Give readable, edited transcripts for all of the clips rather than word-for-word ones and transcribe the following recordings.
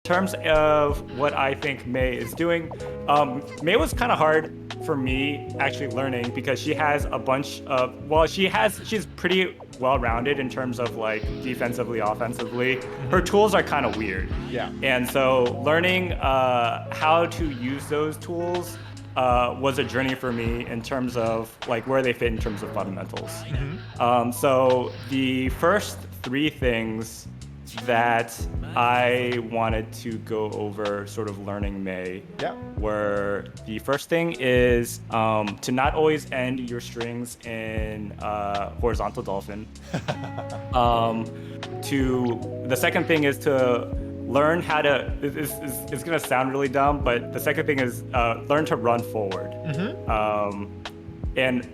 terms of what I think May is doing, May was kind of hard for me actually learning because she has a bunch of, well, she's pretty well-rounded in terms of like defensively, offensively. Her tools are kind of weird. Yeah. And so learning how to use those tools was a journey for me in terms of like where they fit in terms of fundamentals. So the first three things that I wanted to go over sort of learning May were, the first thing is to not always end your strings in horizontal dolphin. The second thing is to learn how to, it's gonna sound really dumb, but the second thing is learn to run forward. And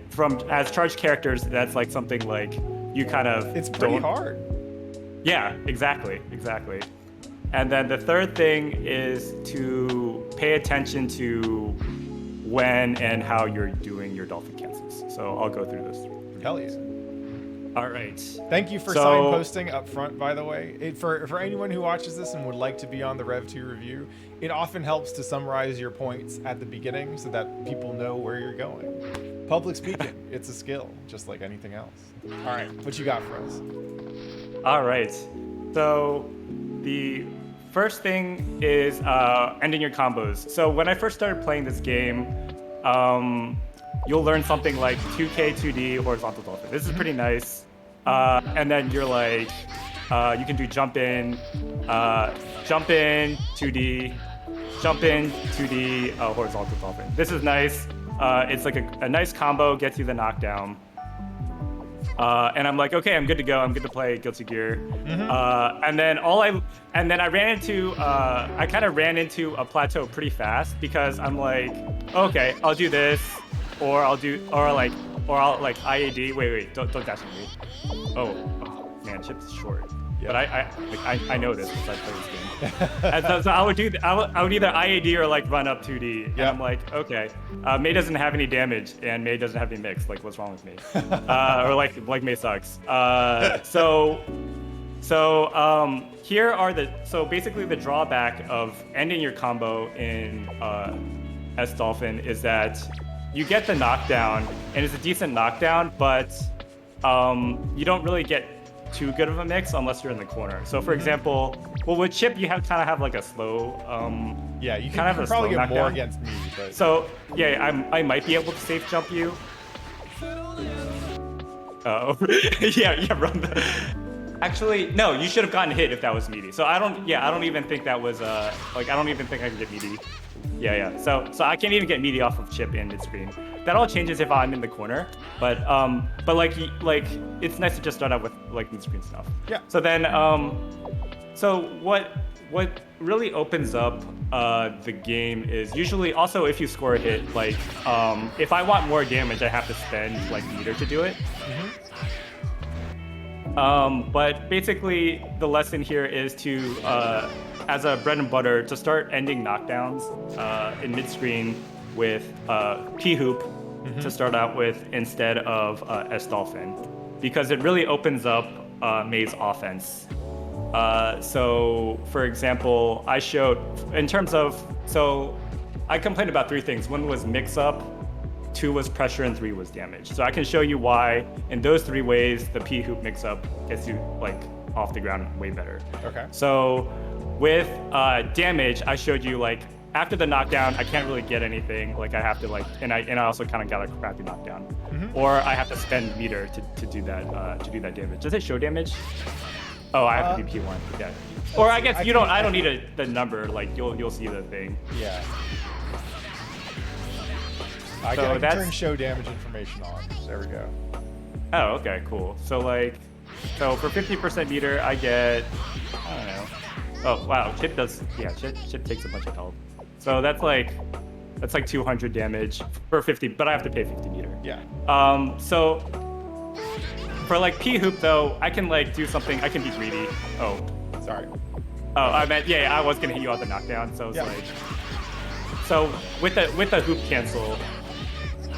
as charged characters, that's like something like you kind of, it's pretty hard. Yeah, exactly. And then the third thing is to pay attention to when and how you're doing your dolphin cancels. So I'll go through those three. Hell yeah. All right. Thank you for signposting up front, by the way. For anyone who watches this and would like to be on the Rev2 review, it often helps to summarize your points at the beginning so that people know where you're going. Public speaking, it's a skill, just like anything else. All right, what you got for us? All right. So the first thing is ending your combos. So when I first started playing this game, you'll learn something like 2K, 2D, horizontal dolphin. This is pretty nice. And then you're like, you can do jump in, 2D, jump in, 2D, horizontal dolphin. This is nice. It's like a nice combo, gets you the knockdown. And I'm like, okay, I'm good to go. I'm good to play Guilty Gear. And then I kind of ran into a plateau pretty fast because I'm like, okay, I'll do this, or I'll IAD. Wait, don't dash at me. Oh man, Chip's short. But I know this because I play this game. And so I would either IAD or like run up 2D. And I'm like, okay, May doesn't have any damage and May doesn't have any mix. Like, what's wrong with me? Or like May sucks. So here are basically the drawback of ending your combo in S Dolphin is that you get the knockdown and it's a decent knockdown, but you don't really get too good of a mix unless you're in the corner. So for example, well, with Chip you kind of have like a slow yeah, you kind of can probably get more against me, but so yeah, I might be able to safe jump you. Run the... Actually, no, you should have gotten hit if that was meaty. So I don't even think that was I don't even think I can get meaty. Yeah. So I can't even get meaty off of Chip in mid-screen. That all changes if I'm in the corner, but like it's nice to just start out with like mid-screen stuff. Yeah. So then so what really opens up the game is usually also if you score a hit, like if I want more damage, I have to spend like meter to do it. But basically the lesson here is to as a bread and butter to start ending knockdowns in mid-screen with P-Hoop to start out with instead of S-Dolphin, because it really opens up May's offense. So for example, I showed I complained about three things. One was mix-up, 2 was pressure, and 3 was damage. So I can show you why in those 3 ways the P-Hoop mix-up gets you like off the ground way better. Okay. So with damage, I showed you like after the knockdown, I can't really get anything. Like I have to and I also kind of got a crappy knockdown, or I have to spend meter to do that damage. Does it show damage? Oh, I have to be P1. Yeah. Or I guess I don't need the number. Like you'll see the thing. Yeah. I can turn show damage information on. There we go. Oh, okay, cool. So for 50% meter, I get, I don't know. Oh, wow, Chip takes a bunch of health. So that's like 200 damage for 50, but I have to pay 50 meter. Yeah. So for like P-Hoop though, I can like do something, I can be greedy. Oh. Sorry. Oh, I meant, I was gonna hit you on the knockdown, so it's so with the hoop cancel,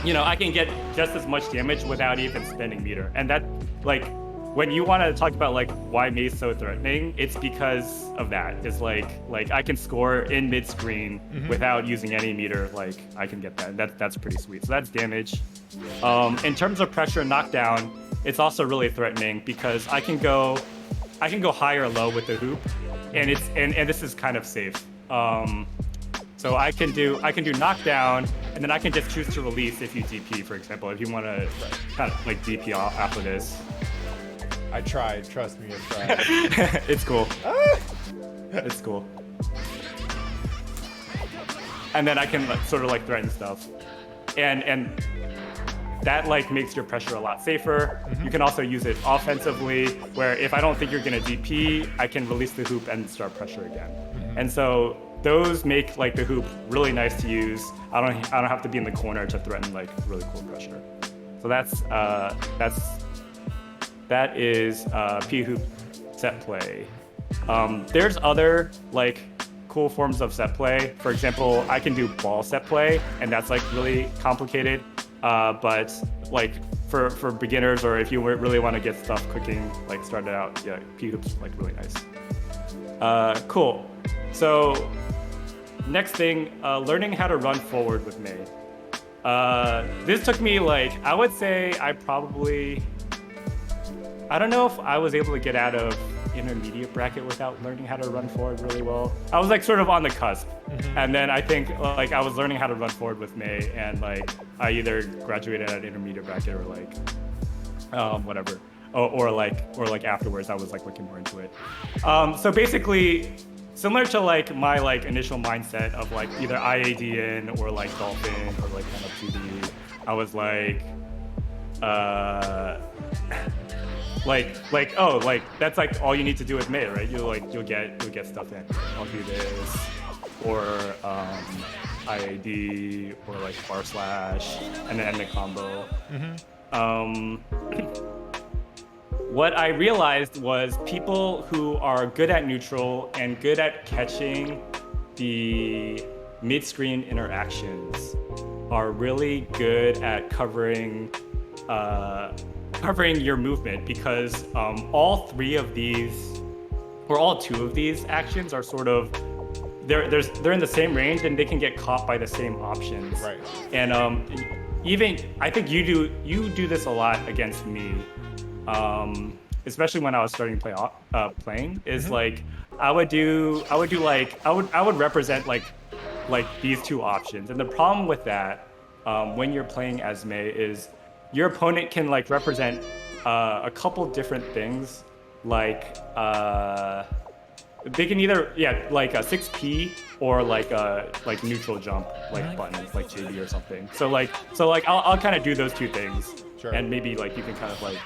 I can get just as much damage without even spending meter. And that, like, when you want to talk about like why May's so threatening, it's because of that. It's like I can score in mid screen without using any meter. Like I can get that. That's pretty sweet. So that's damage. In terms of pressure and knockdown, it's also really threatening because I can go high or low with the hoop, and this is kind of safe. So I can do knockdown, and then I can just choose to release if you DP, for example, if you want to kind of like DP after this. I tried, trust me, I tried. It's cool. It's cool. And then I can like, sort of like threaten stuff, and that like makes your pressure a lot safer. You can also use it offensively, where if I don't think you're gonna DP, I can release the hoop and start pressure again. And so those make like the hoop really nice to use. I don't have to be in the corner to threaten like really cool pressure. So that is P hoop set play. There's other like cool forms of set play. For example, I can do ball set play, and that's like really complicated. But like for beginners, or if you really want to get stuff cooking, like started out, yeah, P hoop's like really nice. Cool. So next thing, learning how to run forward with May. This took me like, I would say I don't know if I was able to get out of intermediate bracket without learning how to run forward really well. I was like sort of on the cusp. And then I think like I was learning how to run forward with May, and like I either graduated at intermediate bracket or like whatever. Or like afterwards I was like looking more into it. So basically, similar to like my like initial mindset of like either IAD in or like Dolphin or like kind of 2D, I was like that's like all you need to do with May, right? You'll get stuff in. I'll do this, or IAD, or like bar slash, and then end the combo. What I realized was people who are good at neutral and good at catching the mid-screen interactions are really good at covering your movement, because all three of these, or all two of these actions are sort of, they're in the same range, and they can get caught by the same options. Right. And even I think you do this a lot against me. Especially when I was starting playing, is like I would represent like these two options. And the problem with that, when you're playing as May, is your opponent can like represent a couple different things. Like they can either like a 6P or like a neutral jump like buttons like JB or something. So I'll kind of do those two things. Sure. And maybe like you can kind of like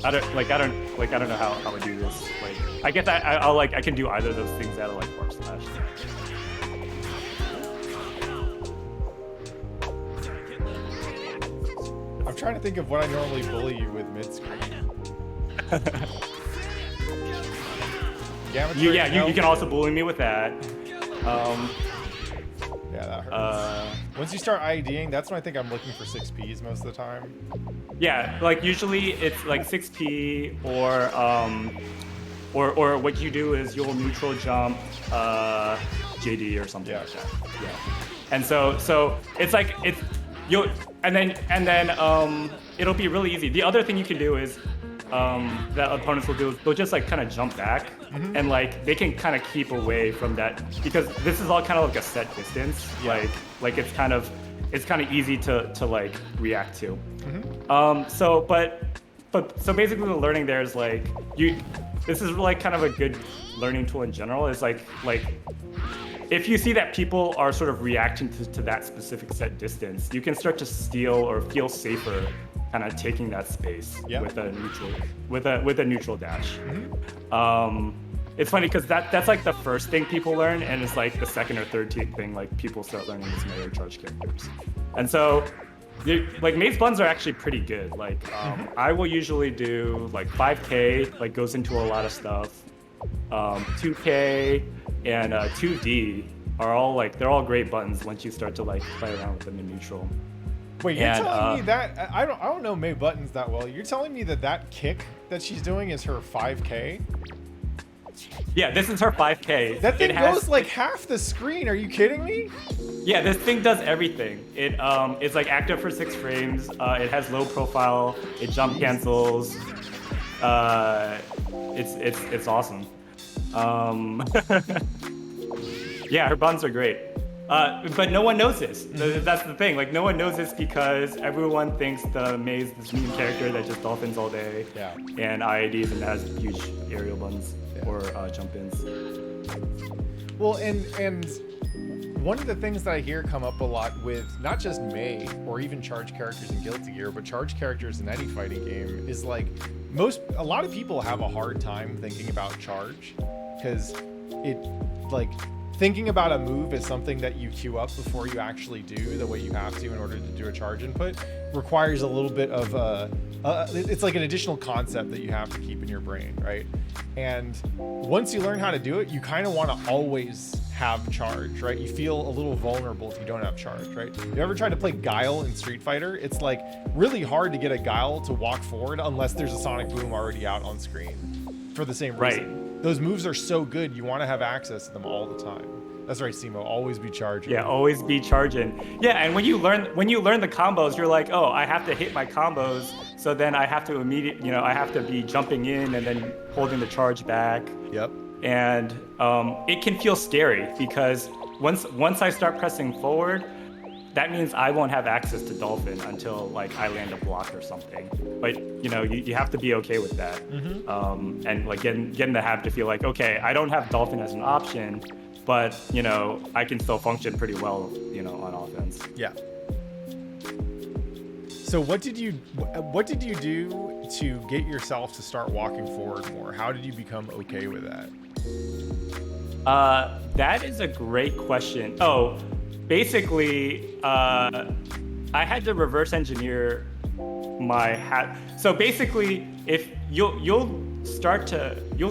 I don't know how I do this. Like I guess I can do either of those things out of like bar slash. I'm trying to think of what I normally bully you with mid-screen. You can also bully me with that. Yeah, that hurts. Once you start IDing, that's when I think I'm looking for 6Ps most of the time. Yeah, like usually it's like 6P, or what you do is you'll neutral jump JD or something like that. Yeah. And so it's like and then it'll be really easy. The other thing you can do is that opponents will do is they'll just like kind of jump back, and like they can kind of keep away from that, because this is all kind of like a set distance. Like it's kind of easy to like react to. So basically the learning there is like this is like kind of a good learning tool in general. Is like if you see that people are sort of reacting to that specific set distance, you can start to steal or feel safer kind of taking that space with a neutral dash. It's funny because that's like the first thing people learn, and it's like the second or third thing like people start learning these melee charge characters. And so like May's buns are actually pretty good. Like I will usually do like 5K, like goes into a lot of stuff. 2K and 2D are all like, they're all great buttons once you start to like play around with them in neutral. Wait, you're telling me that I don't know May Buttons that well. You're telling me that kick that she's doing is her 5K? Yeah, this is her 5K. That thing goes like half the screen. Are you kidding me? Yeah, this thing does everything. It's like active for 6 frames. It has low profile. It jump cancels. It's awesome. Yeah, her buttons are great. But no one knows this. That's the thing. Like, no one knows this because everyone thinks the Mei is this meme character that just dolphins all day. Yeah. And IIDs and has huge aerial buttons or jump-ins. Well, and one of the things that I hear come up a lot with not just Mei or even charge characters in Guilty Gear, but charge characters in any fighting game is like a lot of people have a hard time thinking about charge because it like thinking about a move as something that you queue up before you actually do the way you have to in order to do a charge input requires a little bit of it's like an additional concept that you have to keep in your brain, right? And once you learn how to do it, you kind of want to always have charge, right? You feel a little vulnerable if you don't have charge, right? You ever tried to play Guile in Street Fighter? It's like really hard to get a Guile to walk forward unless there's a Sonic Boom already out on screen for the same reason. Right. Those moves are so good, you want to have access to them all the time. That's right, Simo. Always be charging. Yeah, always be charging. Yeah, and when you learn the combos, you're like, oh, I have to hit my combos, so then I have to I have to be jumping in and then holding the charge back. Yep. And it can feel scary because once I start pressing forward, that means I won't have access to Dolphin until like I land a block or something. But you have to be okay with that. Mm-hmm. And like getting the habit to feel like, okay, I don't have Dolphin as an option, but I can still function pretty well, on offense. Yeah. So what did you do to get yourself to start walking forward more? How did you become okay with that? That is a great question. Oh, basically, I had to reverse engineer my hat. So basically, if you'll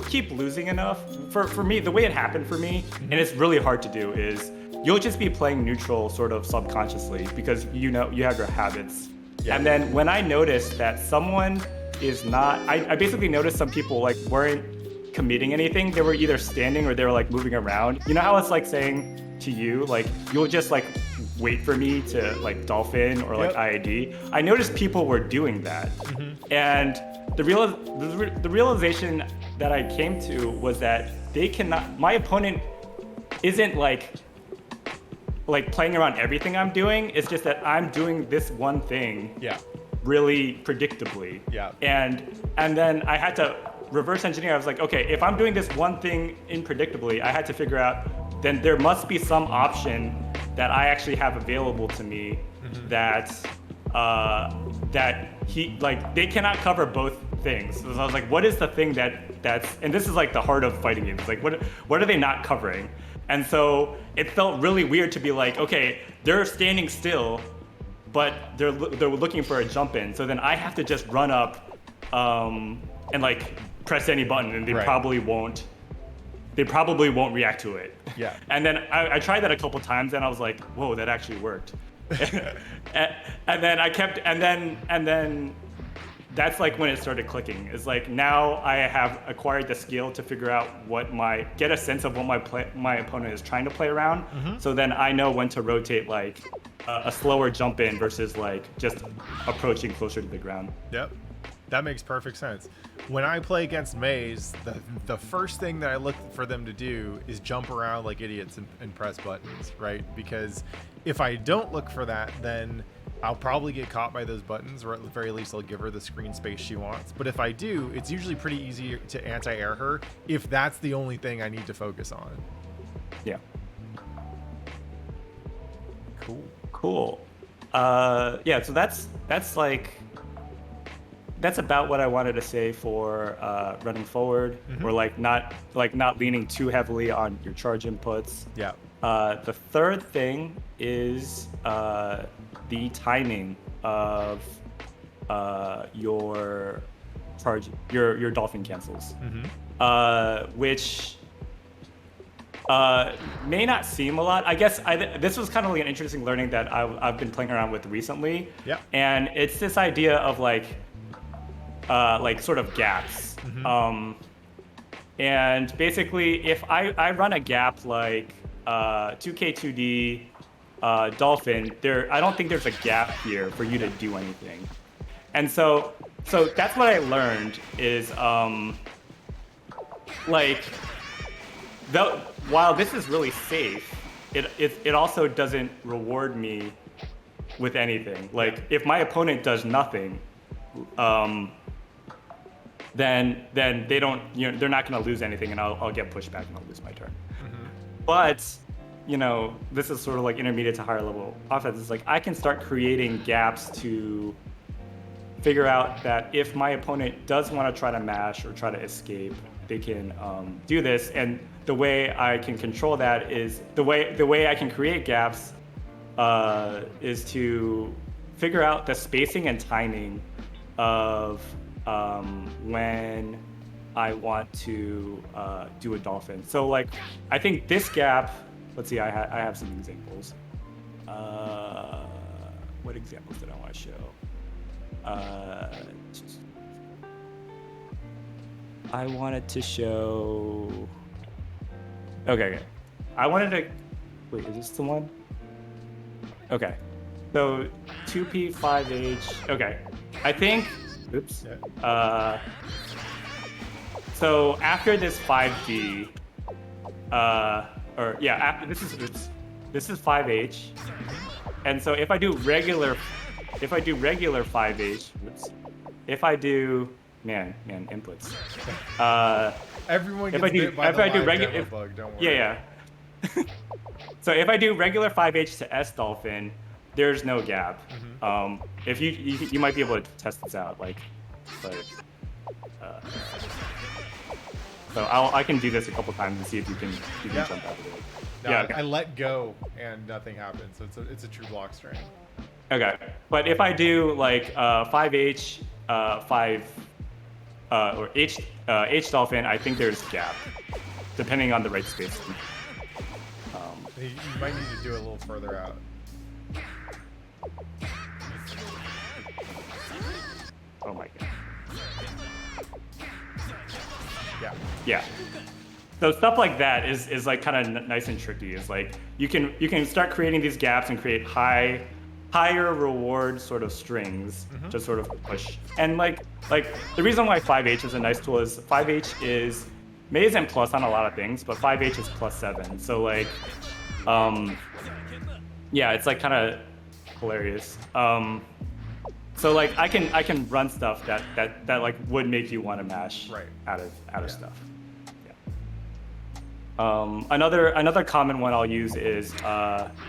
keep losing enough. For me, the way it happened for me, and it's really hard to do, is you'll just be playing neutral sort of subconsciously because you have your habits. Yeah. And then when I noticed that someone is not, I basically noticed some people like weren't committing anything. They were either standing or they were like moving around. You know how it's like saying to you, like, you'll just like wait for me to like dolphin or like IID. I noticed people were doing that. Mm-hmm. And the realization that I came to was that my opponent isn't like playing around everything I'm doing. It's just that I'm doing this one thing really predictably. Yeah. And then I had to reverse engineer. I was like, okay, if I'm doing this one thing predictably, I had to figure out then there must be some option that I actually have available to me that they cannot cover both things. So I was like, what is the thing that's, and this is like the heart of fighting games, like what are they not covering? And so it felt really weird to be like, okay, they're standing still, but they're looking for a jump in. So then I have to just run up and like press any button, and they probably won't react to it. Yeah. And then I tried that a couple times, and I was like, whoa, that actually worked. and then that's like when it started clicking. It's like now I have acquired the skill to figure out get a sense of what my opponent is trying to play around. Mm-hmm. So then I know when to rotate like a slower jump in versus like just approaching closer to the ground. Yep. That makes perfect sense. When I play against Meis, the first thing that I look for them to do is jump around like idiots and press buttons, right? Because if I don't look for that, then I'll probably get caught by those buttons, or at the very least I'll give her the screen space she wants. But if I do, it's usually pretty easy to anti-air her if that's the only thing I need to focus on. Yeah. Cool. Yeah, so that's about what I wanted to say for running forward, or not leaning too heavily on your charge inputs. Yeah. The third thing is the timing of your charge, your dolphin cancels, which May not seem a lot. I guess this was kind of like an interesting learning that I've been playing around with recently. Yeah. And it's this idea of like sort of gaps. And basically, if I run a gap like 2K2D Dolphin, I don't think there's a gap here for you to do anything. And so that's what I learned is while this is really safe, it also doesn't reward me with anything. Like if my opponent does nothing, then they don't, they're not going to lose anything, and I'll get pushed back and I'll lose my turn. But this is sort of like intermediate to higher level offense. It's like I can start creating gaps to figure out that if my opponent does want to try to mash or try to escape, they can do this. And the way I can control that is the way I can create gaps is to figure out the spacing and timing of when I want to do a dolphin. So like I think this gap. Let's see. I have some examples. What examples did I want to show? I wanted to show. Okay. I wanted to. Wait, is this the one? Okay. So 2P 5H. Okay. I think. Oops. So after this 5D, after this is 5H, and so if I do regular 5H, if I do inputs. Everyone gets bit by the live demo bug, don't worry. Yeah. So if I do regular 5H to S Dolphin, there's no gap. If you might be able to test this out, so I can do this a couple times and see if you can jump out of it. No, yeah, okay. I let go and nothing happens. So it's a true block strain. Okay, but if I do like 5H, 5 or H Dolphin, I think there's a gap, depending on the right space. You might need to do it a little further out. Oh my god. Yeah. So stuff like that is like kind of nice and tricky. It's like you can start creating these gaps and create higher reward sort of strings to sort of push. And like the reason why 5H is a nice tool is 5H is May isn't plus on a lot of things, but 5H is +7. So like it's like kind of hilarious. So like I can run stuff that like would make you want to mash out of stuff. Another common one I'll use is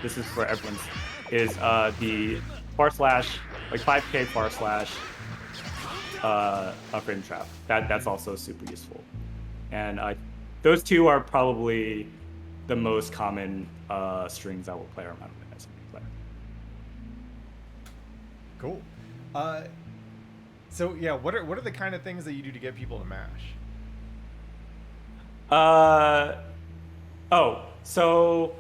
this is for everyone's is the far slash, like 5K far slash a frame trap. That's also super useful. And those two are probably the most common strings I will play around with as a player. Cool. So yeah, what are the kind of things that you do to get people to mash? So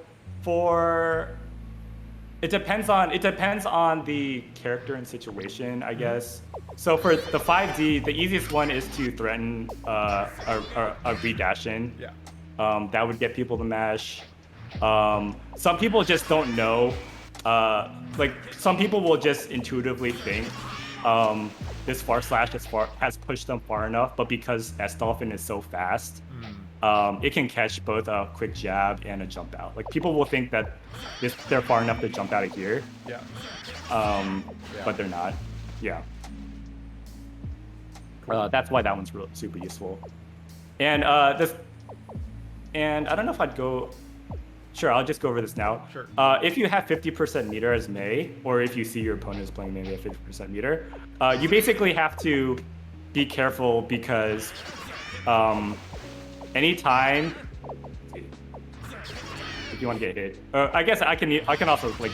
it depends on the character and situation, I guess. So for the 5D, the easiest one is to threaten a redash in. Yeah. That would get people to mash. Some people just don't know. Like some people will just intuitively think this far slash has pushed them far enough, but because S Dolphin is so fast, it can catch both a quick jab and a jump out. Like people will think that they're far enough to jump out of here. Yeah. But they're not. Yeah. That's why that one's really super useful. And and I don't know if I'd go. Sure, I'll just go over this now. Sure. If you have 50% meter as May, or if you see your opponent is playing maybe at 50% meter, you basically have to be careful because anytime if you want to get hit, I guess I can also like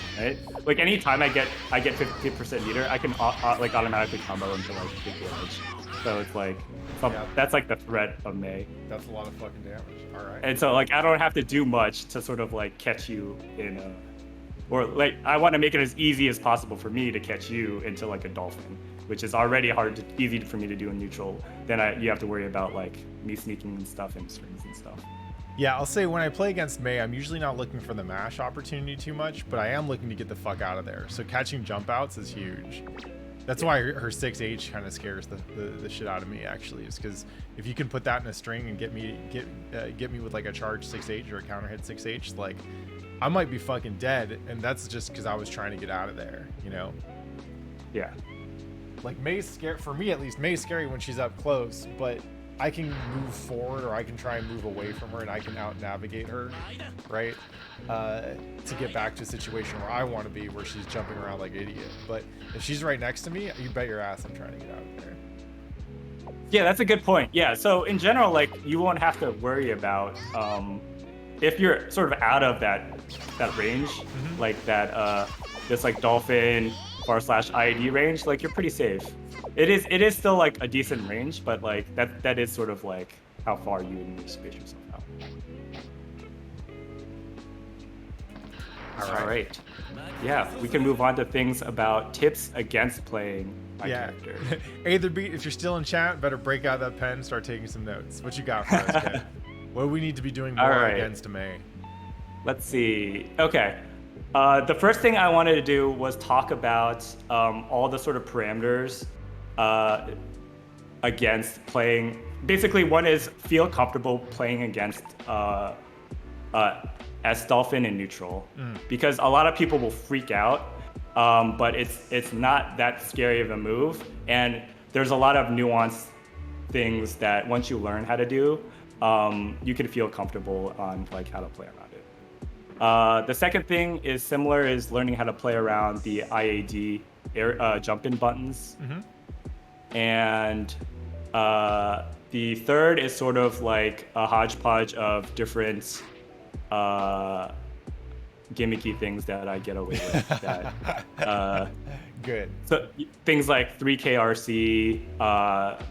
anytime I get 50% meter, I can like automatically combo into like big damage. So it's like, Yeah. that's like the threat of Mei. That's a lot of fucking damage. All right. And so like I don't have to do much to sort of like catch you in a, or like I want to make it as easy as possible for me to catch you into like a dolphin, which is already easy for me to do in neutral. Then you have to worry about like me sneaking and stuff and strings and stuff. Yeah, I'll say when I play against Mei, I'm usually not looking for the mash opportunity too much, but I am looking to get the fuck out of there. So catching jump outs is huge. That's why her 6H kind of scares the shit out of me, actually, is because if you can put that in a string and get me with like a charge 6H or a counter hit 6H, like I might be fucking dead, and that's just because I was trying to get out of there, you know? Yeah. Like Mei's scary, for me at least, Mei's scary when she's up close, but I can move forward or I can try and move away from her and I can out navigate her, right? To get back to a situation where I want to be, where she's jumping around like an idiot. But if she's right next to me, you bet your ass I'm trying to get out of there. Yeah, that's a good point. Yeah, so in general, like you won't have to worry about if you're sort of out of that range, like that this like dolphin /IED range, like you're pretty safe. It is still like a decent range, but like that is sort of like how far you need to space yourself out. All right. Yeah, we can move on to things about tips against playing my character. Aetherbeat, if you're still in chat, better break out that pen and start taking some notes. What you got for us, Ken? What do we need to be doing more against Mei? Let's see. Okay. The first thing I wanted to do was talk about all the sort of parameters against playing. Basically, one is feel comfortable playing against S Dolphin in neutral, because a lot of people will freak out, but it's not that scary of a move, and there's a lot of nuanced things that once you learn how to do, you can feel comfortable on like how to play around it. The second thing is learning how to play around the IAD jump-in buttons. And the third is sort of like a hodgepodge of different gimmicky things that I get away with. That, Good. So things like 3K RC,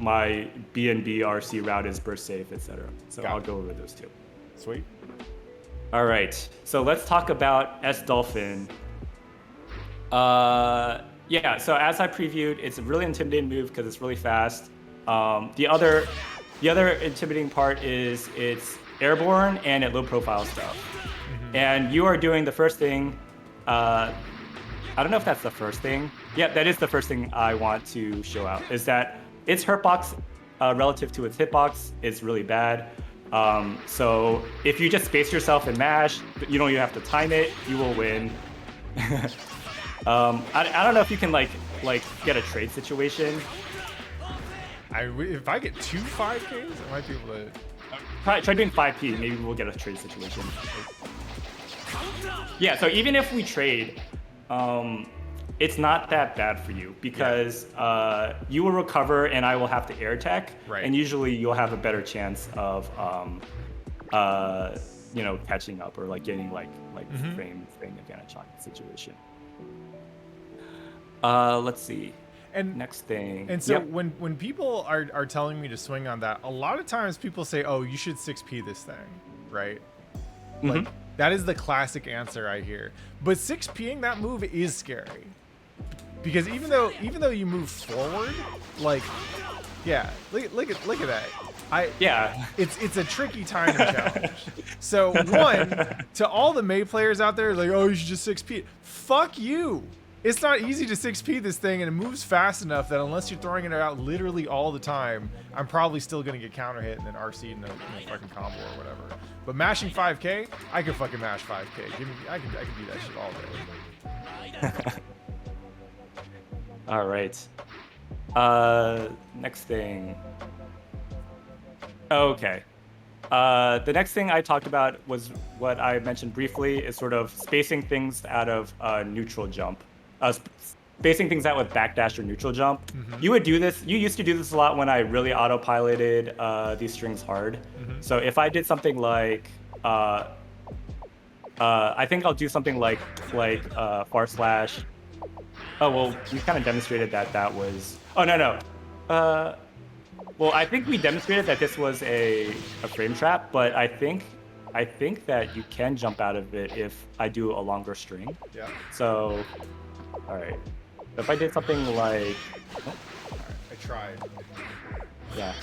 my BNB RC route is burst safe, etc. So I'll go over those two. Sweet. All right, so let's talk about S Dolphin. Yeah, so as I previewed, it's a really intimidating move because it's really fast. The other intimidating part is it's airborne and at low profile stuff. And you are doing the first thing. I don't know if that's the first thing. Yeah, that is the first thing I want to show out, is that its hurtbox relative to its hitbox is really bad. So if you just space yourself and mash, you don't even have to time it, you will win. I don't know if you can like get a trade situation. If I get 2 5Ks, I might be able to. Try doing 5P, maybe we'll get a trade situation. Yeah, so even if we trade, it's not that bad for you because you will recover and I will have to air tech, and usually you'll have a better chance of catching up or like getting like frame advantage on the situation. Let's see. And next thing. And so when people are telling me to swing on that, a lot of times people say, "Oh, you should 6P this thing," right? Like that is the classic answer I hear. But 6Ping that move is scary because even though you move forward, like, look at that. It's a tricky timing challenge. So to all the Mei players out there, like, oh, you should just 6P. Fuck you. It's not easy to 6P this thing, and it moves fast enough that unless you're throwing it out literally all the time, I'm probably still gonna get counter hit and then RC in a fucking combo or whatever. But mashing 5K, I can fucking mash 5K. I can do that shit all day. All right. Next thing. Okay. The next thing I talked about was what I mentioned briefly, is sort of spacing things out of neutral jump. Spacing things out with backdash or neutral jump. You would do this. You used to do this a lot when I really autopiloted these strings hard. So if I did something like, I think I'll do something like far slash. Oh well, we kind of demonstrated that was. Oh no. Well, I think we demonstrated that this was a frame trap, but I think that you can jump out of it if I do a longer string. Yeah. So, all right. If I did something like, oh, All right, I tried. yeah,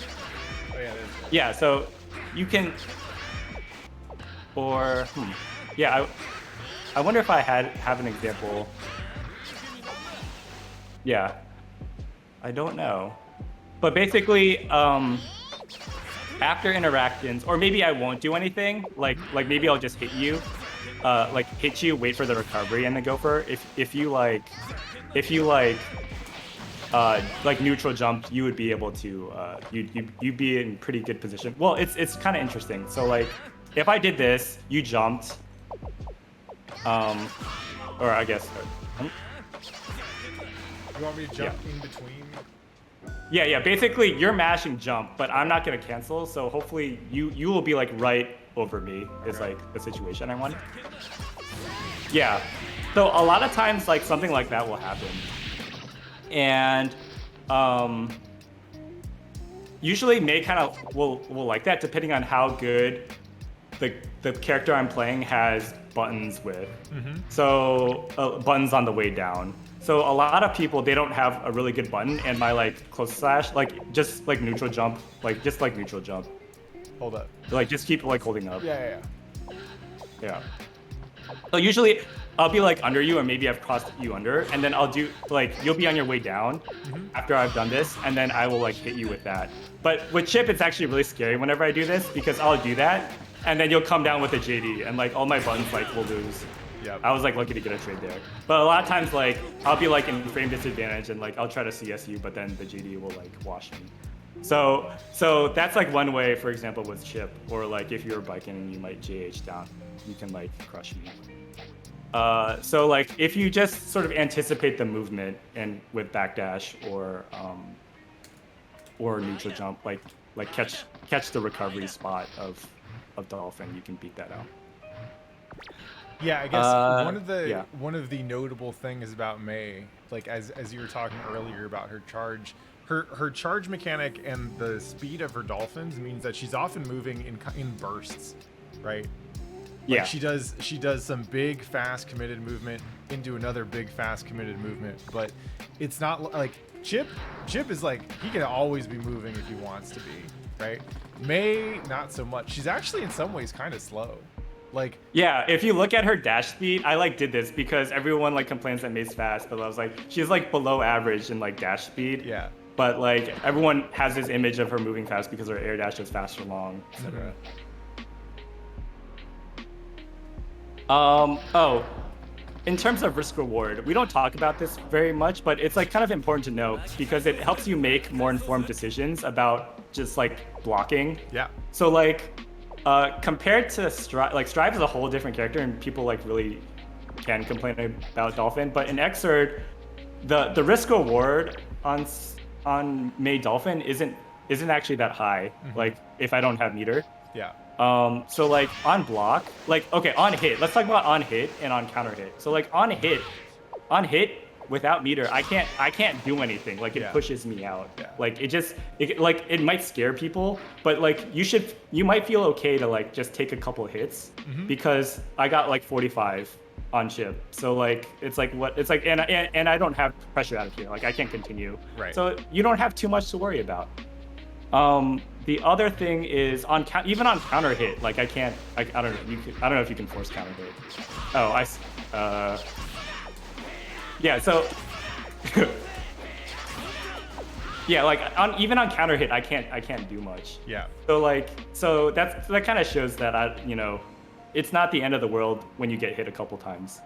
Oh yeah, there's it. yeah. So you can, or yeah. I wonder if I have an example. Yeah, I don't know, but basically, after interactions, or maybe I won't do anything. Like maybe I'll just hit you, hit you, wait for the recovery, and then go for it. If you neutral jump, you would be able to you'd be in pretty good position. Well, it's kind of interesting. So like, if I did this, you jumped, or I guess. You want me to jump in between? Yeah. Basically, you're mashing jump, but I'm not gonna cancel. So hopefully, you will be like right over me. Is like the situation I want. Yeah. So a lot of times, like something like that will happen, and usually May kind of will like that, depending on how good the character I'm playing has buttons with. So buttons on the way down. So a lot of people, they don't have a really good button, and my like close slash, like just like neutral jump, neutral jump. Hold up. Like just keep like holding up. Yeah. Yeah. So usually I'll be like under you, or maybe I've crossed you under, and then I'll do like, you'll be on your way down after I've done this, and then I will like hit you with that. But with Chip, it's actually really scary whenever I do this, because I'll do that, and then you'll come down with a JD, and like all my buttons like will lose. Yep. I was like lucky to get a trade there. But a lot of times like I'll be like in frame disadvantage, and like I'll try to CS you, but then the JD will like wash me. So that's like one way, for example, with Chip, or like if you're biking and you might JH down, you can like crush me. So like if you just sort of anticipate the movement and with backdash or neutral jump, like catch the recovery spot of Dolphin, you can beat that out. Yeah, I guess one of the notable things about May, like as you were talking earlier about her charge, her charge mechanic and the speed of her dolphins means that she's often moving in bursts, right? Like she does some big fast committed movement into another big fast committed movement, but it's not like Chip is like, he can always be moving if he wants to be, right? May, not so much. She's actually in some ways kind of slow. Like, yeah, if you look at her dash speed, I like did this because everyone like complains that May's fast, but I was like, she's like below average in like dash speed. Yeah. But like everyone has this image of her moving fast because her air dash is fast or long, etc. In terms of risk reward, we don't talk about this very much, but it's like kind of important to know because it helps you make more informed decisions about just like blocking. Yeah. So like, compared to Strive, like Strive is a whole different character, and people like really can complain about Dolphin. But in Xrd, the risk reward on May Dolphin isn't actually that high. Like if I don't have meter. Yeah. So like on block, like okay, on hit. Let's talk about on hit and on counter hit. So like on hit without meter, I can't do anything. Like it pushes me out. Yeah. Like it might scare people, but like you might feel okay to like just take a couple hits because I got like 45 on Chip. So like and I don't have pressure out of here. Like I can't continue. Right. So you don't have too much to worry about. The other thing is even on counter hit, like I don't know if you can force counter hit. Oh, yeah, so yeah, like even on counter hit, I can't do much. Yeah. So that kind of shows that it's not the end of the world when you get hit a couple times.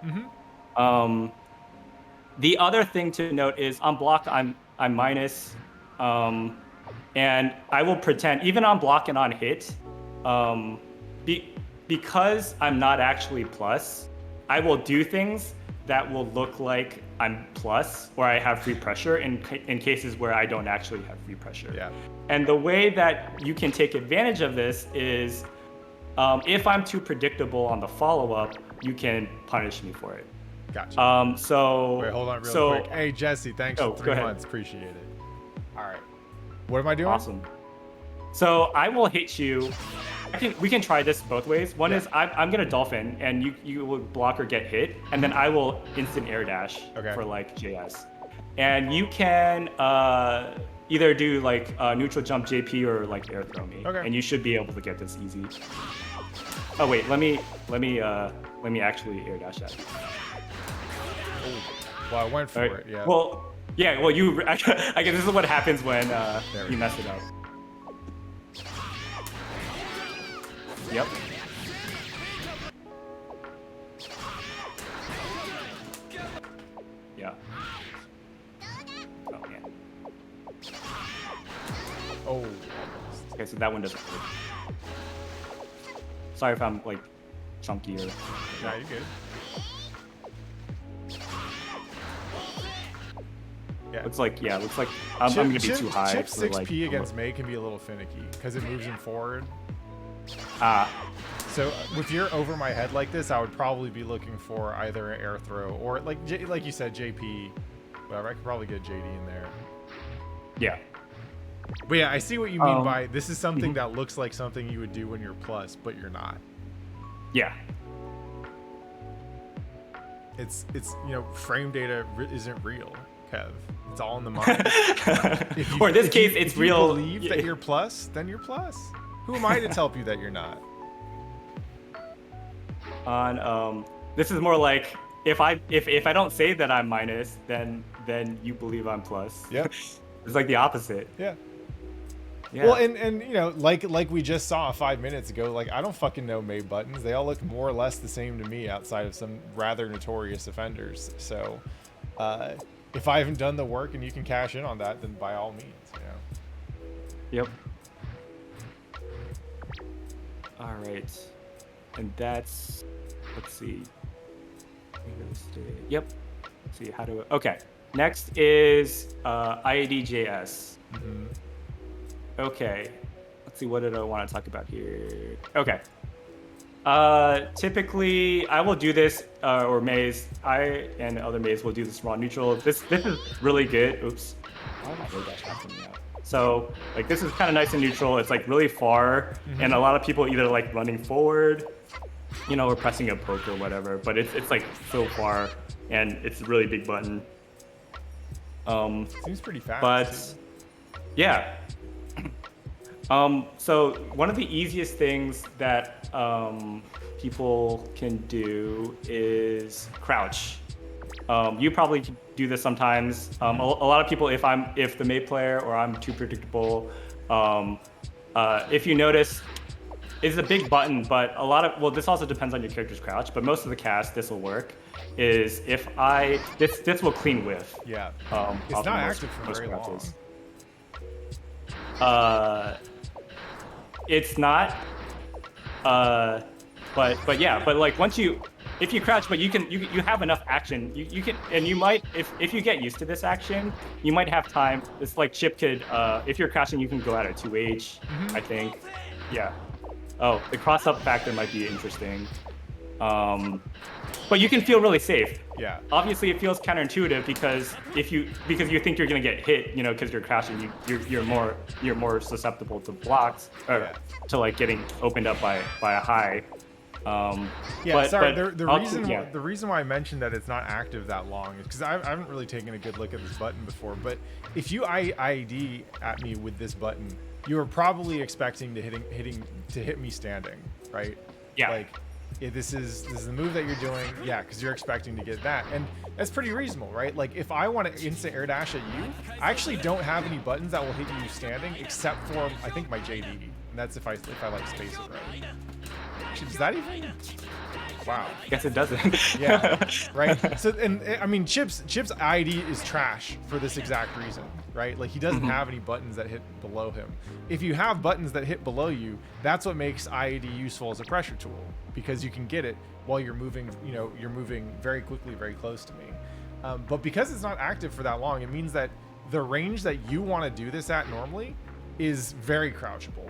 The other thing to note is on block I'm minus, and I will pretend even on block and on hit, because I'm not actually plus, I will do things that will look like I'm plus or I have free pressure in cases where I don't actually have free pressure. Yeah. And the way that you can take advantage of this is if I'm too predictable on the follow-up, you can punish me for it. Gotcha. Wait, hold on real quick. Hey, Jesse, thanks for 3 months. Appreciate it. All right. What am I doing? Awesome. So I will hit you. We can try this both ways. One is I'm gonna dolphin, and you will block or get hit, and then I will instant air dash for like JS, and you can either do like neutral jump JP or like air throw me, and you should be able to get this easy. Oh wait, let me actually air dash that. Well, I went for it. Yeah. Well, yeah. Well, I guess this is what happens when you mess it up. Yep. Yeah. Oh man. Oh. Okay, so that one doesn't work. Sorry if I'm like chunky or. Nah, you're good. Yeah. Looks like I'm gonna be too high. Chip for 6P like, against May can be a little finicky because it moves him forward. So if you're over my head like this, I would probably be looking for either an air throw or like you said, JP. Whatever. I could probably get JD in there. Yeah. But yeah, I see what you mean by this is something that looks like something you would do when you're plus, but you're not. Yeah. It's frame data isn't real, Kev. It's all in the mind. Or in this case, it's real. If you believe that you're plus, then you're plus. Who am I to tell you that you're not? This is more like if I don't say that I'm minus, then you believe I'm plus. Yeah. It's like the opposite. Yeah. Yeah. Well, and like we just saw 5 minutes ago, like I don't fucking know May buttons. They all look more or less the same to me outside of some rather notorious offenders. So, if I haven't done the work and you can cash in on that, then by all means, Yep. All right. And that's, let's see. Yep. Let's see how to, okay. Next is IAD.js. Mm-hmm. Okay. Let's see, what did I want to talk about here? Okay. Typically, I will do this, or Maze, I and other Maze will do this raw neutral. This is really good. Oops. Why did I that me out? So, like, this is kind of nice and neutral. It's, like, really far, and a lot of people either, like, running forward, or pressing a poke or whatever, but it's like, so far, and it's a really big button. Seems pretty fast. But, too. Yeah. So one of the easiest things that people can do is crouch. You probably do this sometimes. A lot of people, if the May player or I'm too predictable, if you notice, it's a big button, but this also depends on your character's crouch, but most of the cast, this will work, is if this will clean whiff. Yeah. It's not active for very long. It's not, but yeah, but like if you crouch, but you have enough action, you can, and you might, if you get used to this action, you might have time. It's like Chip could, if you're crouching, you can go out at 2H, I think. Yeah. Oh, the cross-up factor might be interesting. But you can feel really safe. Yeah. Obviously, it feels counterintuitive because you think you're gonna get hit, because you're crashing. You're more susceptible to blocks or to like getting opened up by a high. The reason why I mentioned that it's not active that long is because I haven't really taken a good look at this button before. But if you IED at me with this button, you are probably expecting to hit me standing, right? Yeah. Like, this is the move that you're doing, yeah, because you're expecting to get that, and that's pretty reasonable, right? Like if I want to instant air dash at you, I actually don't have any buttons that will hit you standing except for I think my JD, and that's if I like space it right. Actually, does that even? Wow. Guess it doesn't. Yeah. Right. So and I mean, Chip's ID is trash for this exact reason, right? Like he doesn't have any buttons that hit below him. If you have buttons that hit below you, that's what makes IED useful as a pressure tool, because you can get it while you're moving. You're moving very quickly, very close to me. But because it's not active for that long, it means that the range that you want to do this at normally is very crouchable,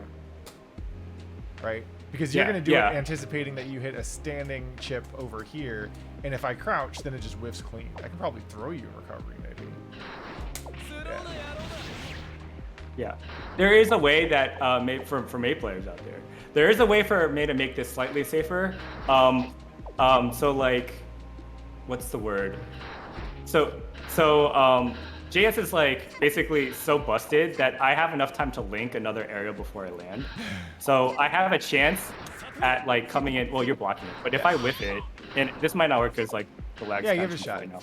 right? Because you're going to do it anticipating that you hit a standing chip over here, and if I crouch, then it just whiffs clean. I can probably throw you in recovery, maybe. Yeah, there is a way that made for May players out there. There is a way for May to make this slightly safer. So like, what's the word? So JS is like basically so busted that I have enough time to link another area before I land. So I have a chance at like coming in. Well, you're blocking it, but if I whiff it, and this might not work because like the lag. Yeah, give it a shot. Right now.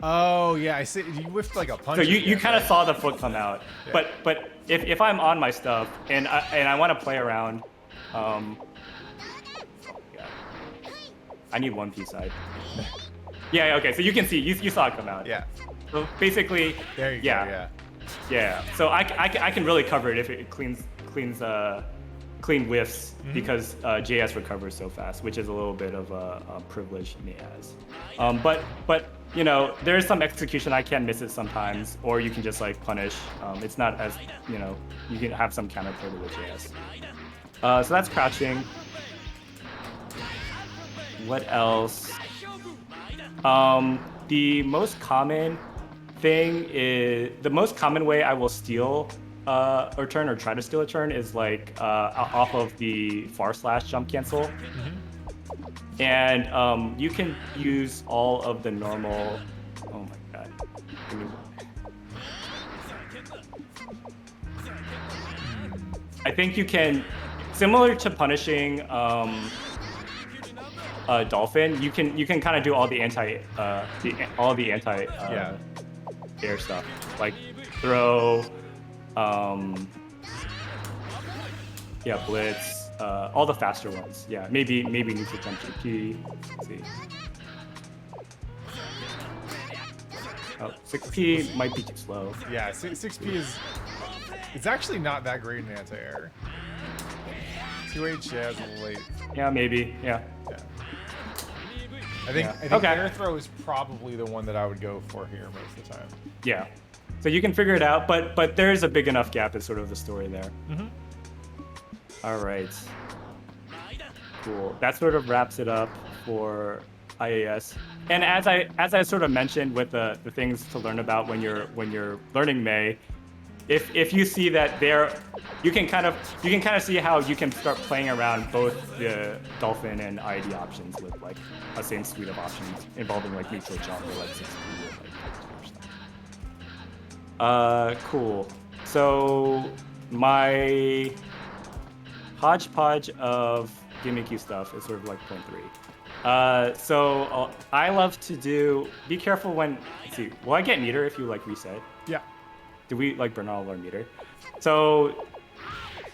Oh yeah, I see. You whiffed like a punch. So you kind of saw the foot come out, yeah. but if I'm on my stuff and I want to play around, yeah, I need one P side. Yeah, okay. So you can see you saw it come out. Yeah. So basically, there you go. Yeah. So I can really cover it if it clean whiffs because JS recovers so fast, which is a little bit of a privilege May has. But you know, there's some execution I can miss it sometimes, or you can just like punish. It's not as, you know, you can have some counterplay with JS. So that's crouching. What else? The most common way I will steal a turn or try to steal a turn is like off of the far slash jump cancel. And you can use all of the normal. Oh my god. I think you can, similar to punishing Dolphin, you can kind of do all the anti air stuff, like throw, blitz. All the faster ones, yeah. Maybe neutral jump GP. Let's see. Oh, 6P might be too slow. Yeah, 6P is. It's actually not that great in anti-air. 2H, yeah, it's a little late. Yeah, maybe. Yeah. I think okay. air throw is probably the one that I would go for here most of the time. Yeah. So you can figure it out, but there is a big enough gap. Is sort of the story there. All right. Cool. That sort of wraps it up for IAS. And as I sort of mentioned with the things to learn about when you're learning May, if you see that you can kind of see how you can start playing around both the Dolphin and IED options with like a same suite of options involving like neutral jump or like 6P or like cool. So my hodgepodge of gimmicky stuff is sort of like point 3. So I love to do. Be careful when. Let's see. Will I get meter if you like reset? Yeah. Do we like burn all our meter? So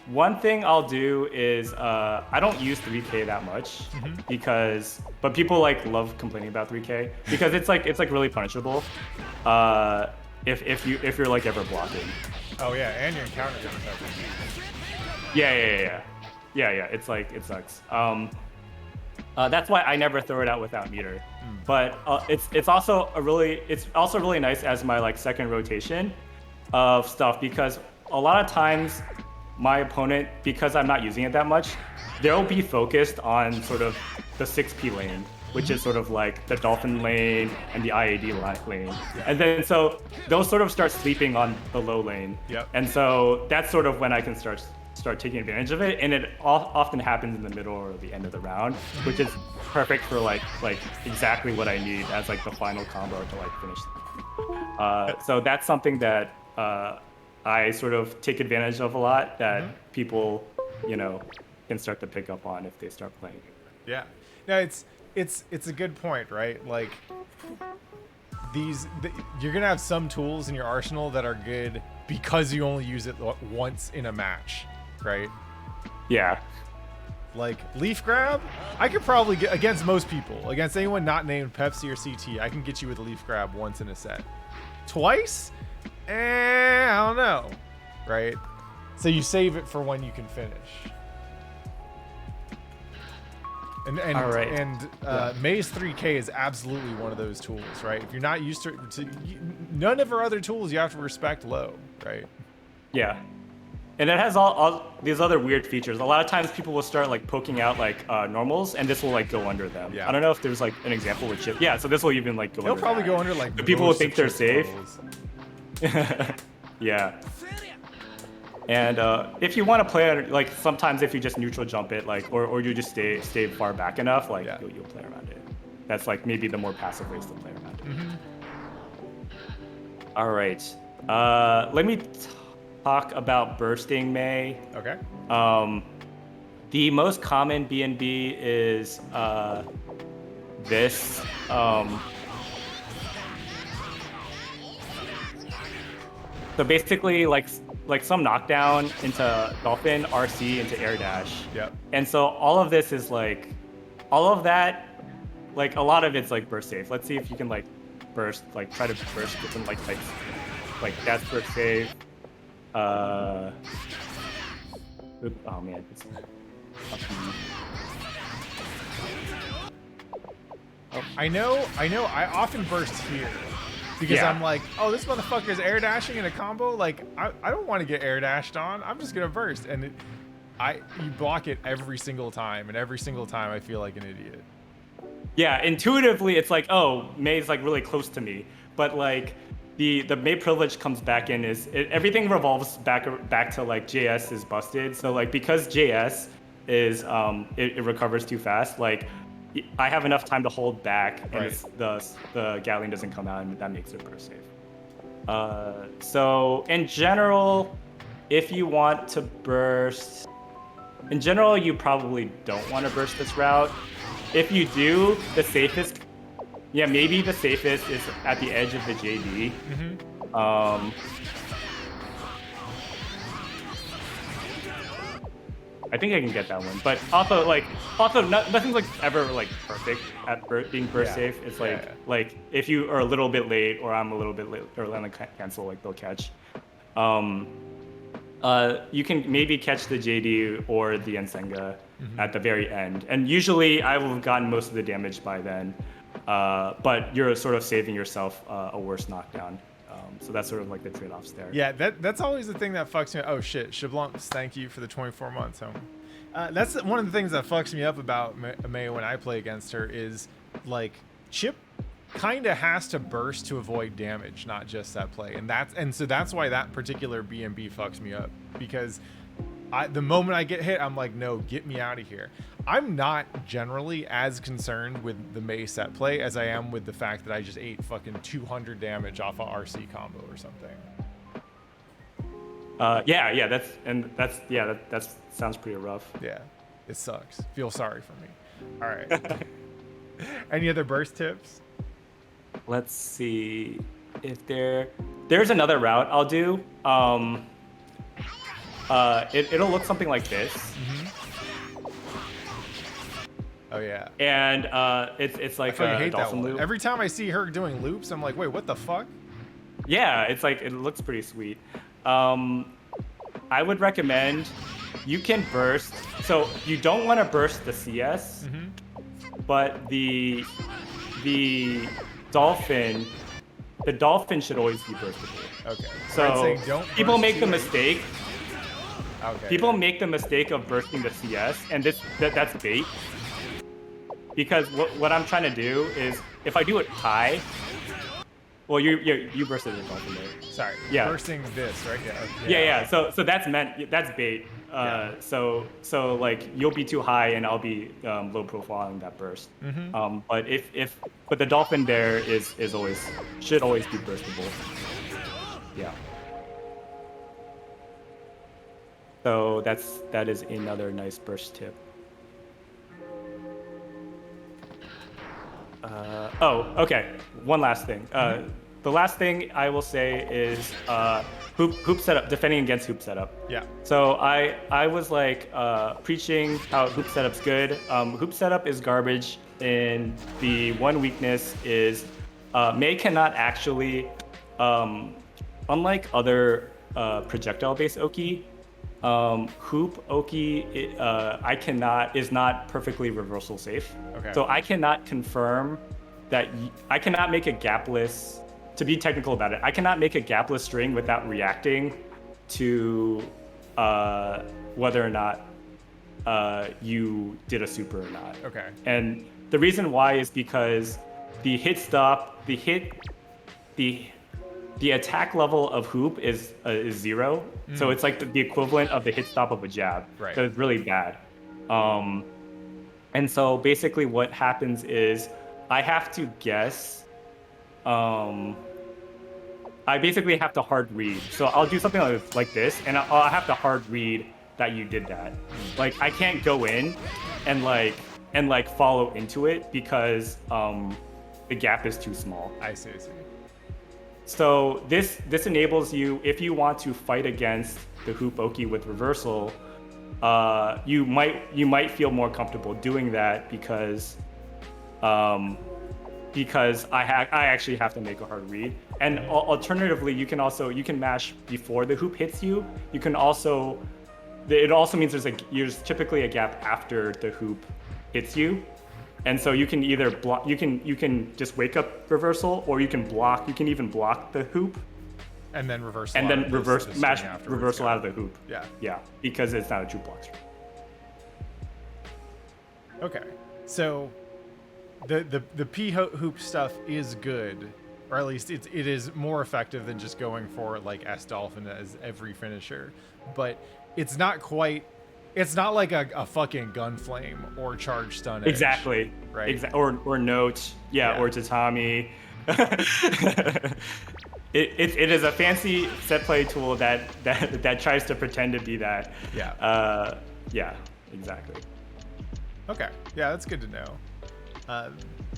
one thing I'll do is I don't use 3K that much but people like love complaining about 3K because it's like really punishable if you're like ever blocking. Oh yeah, and your encounter gun effect. Yeah. It's like it sucks. That's why I never throw it out without meter. But it's also really nice as my like second rotation of stuff because a lot of times my opponent, because I'm not using it that much, they'll be focused on sort of the 6P lane, which is sort of like the Dolphin lane and the IAD lane. And then so they'll sort of start sleeping on the low lane. Yep. And so that's sort of when I can start taking advantage of it, and it often happens in the middle or the end of the round, which is perfect for like exactly what I need as like the final combo to like finish. So that's something that I sort of take advantage of a lot that people, you know, can start to pick up on if they start playing. Yeah. No, it's a good point, right? Like you're gonna have some tools in your arsenal that are good because you only use it once in a match, right? Yeah. Like leaf grab, I could probably get against most people, against anyone not named Pepsi or CT, I can get you with a leaf grab once in a set. Twice? I don't know, right? So you save it for when you can finish. And all right. Maze 3K is absolutely one of those tools, right? If you're not used to none of our other tools, you have to respect low, right? Yeah. And it has all these other weird features. A lot of times people will start like poking out like normals, and this will like go under them. Yeah. I don't know if there's like an example with chip. Yeah, so this will even like go It'll under probably that. go under like but people will think they're safe. Yeah. And if you want to play it, like sometimes if you just neutral jump it, like or you just stay far back enough, like you'll play around it. That's like maybe the more passive ways to play around it. All right. Let me talk about bursting May. Okay. The most common BNB is this. So basically, like some knockdown into Dolphin, RC into Air Dash. Yep. And so all of this is like, all of that, like a lot of it's like burst safe. Let's see if you can like burst, like try to burst different like types. Like that's burst safe. Oh man. I know. I often burst here because I'm like, oh, this motherfucker is air dashing in a combo. Like, I don't want to get air dashed on. I'm just gonna burst, and you block it every single time, and every single time I feel like an idiot. Yeah, intuitively it's like, oh, May's like really close to me, but like the May privilege comes back in everything revolves back to like JS is busted. So like because JS is it recovers too fast, like I have enough time to hold back, and the Gatling doesn't come out, and that makes it burst safe. So in general, if you want to burst, in general you probably don't want to burst this route. If you do, the safest, maybe the safest is at the edge of the JD. I think I can get that one, but also nothing's like ever like perfect at being burst safe. It's like if you are a little bit late or I'm a little bit late or on the cancel, like they'll catch. You can maybe catch the JD or the Ensenga at the very end, and usually I will have gotten most of the damage by then. But you're sort of saving yourself a worse knockdown. So that's sort of like the trade-offs there. Yeah, that's always the thing that fucks me up. Oh shit, Shablumps, thank you for the 24 months, home. That's one of the things that fucks me up about May when I play against her is like Chip kind of has to burst to avoid damage, not just that play, and so that's why that particular BNB fucks me up, because the moment I get hit, I'm like, no, get me out of here. I'm not generally as concerned with the May set play as I am with the fact that I just ate fucking 200 damage off a RC combo or something. That sounds pretty rough. Yeah, it sucks. Feel sorry for me. All right. Any other burst tips? Let's see if there's another route I'll do. It'll look something like this. Oh yeah. And it's like a dolphin loop. Every time I see her doing loops, I'm like, wait, what the fuck? Yeah, it's like it looks pretty sweet. I would recommend you can burst. So you don't want to burst the CS, but the dolphin should always be burstable. Okay. So don't people make the mistake. Okay. People make the mistake of bursting the CS, and that's bait. Because what I'm trying to do is, if I do it high, well, you bursted the dolphin there. Sorry. Yeah. Bursting this, right? Yeah. So that's bait. So like you'll be too high and I'll be low profile in that burst. But the dolphin there should always be burstable. Yeah. So that is another nice burst tip. Okay. One last thing. The last thing I will say is hoop setup, defending against hoop setup. Yeah. So I was like preaching how hoop setup's good. Hoop setup is garbage, and the one weakness is May cannot actually, unlike other projectile-based Oki, hoop Oki is not perfectly reversal safe. Okay. So I cannot confirm that I cannot make a gapless. To be technical about it, I cannot make a gapless string without reacting to whether or not you did a super or not. Okay. And the reason why is because the hit the attack level of hoop is 0, so it's like the equivalent of the hit stop of a jab. Right. So it's really bad. And so basically what happens is I have to guess. I basically have to hard read. So I'll do something like this, and I'll have to hard read that you did that. Like I can't go in and follow into it because the gap is too small. I see. So this enables you, if you want to fight against the hoop oki with reversal, you might feel more comfortable doing that because I actually have to make a hard read. And alternatively, you can mash before the hoop hits you. You can also, it also means there's typically a gap after the hoop hits you. And so you can either block, you can just wake up reversal, or you can block. You can even block the hoop, and then reverse. And then mash reversal out of the hoop. Yeah, because it's not a true block string. Okay, so the P hoop stuff is good, or at least it is more effective than just going for like S Dolphin as every finisher, but it's not quite. It's not like a fucking gunflame or charge stun edge. Exactly. Right. Or note. Yeah. Or tatami. It is a fancy set play tool that tries to pretend to be that. Yeah. Yeah. Exactly. Okay. Yeah, that's good to know.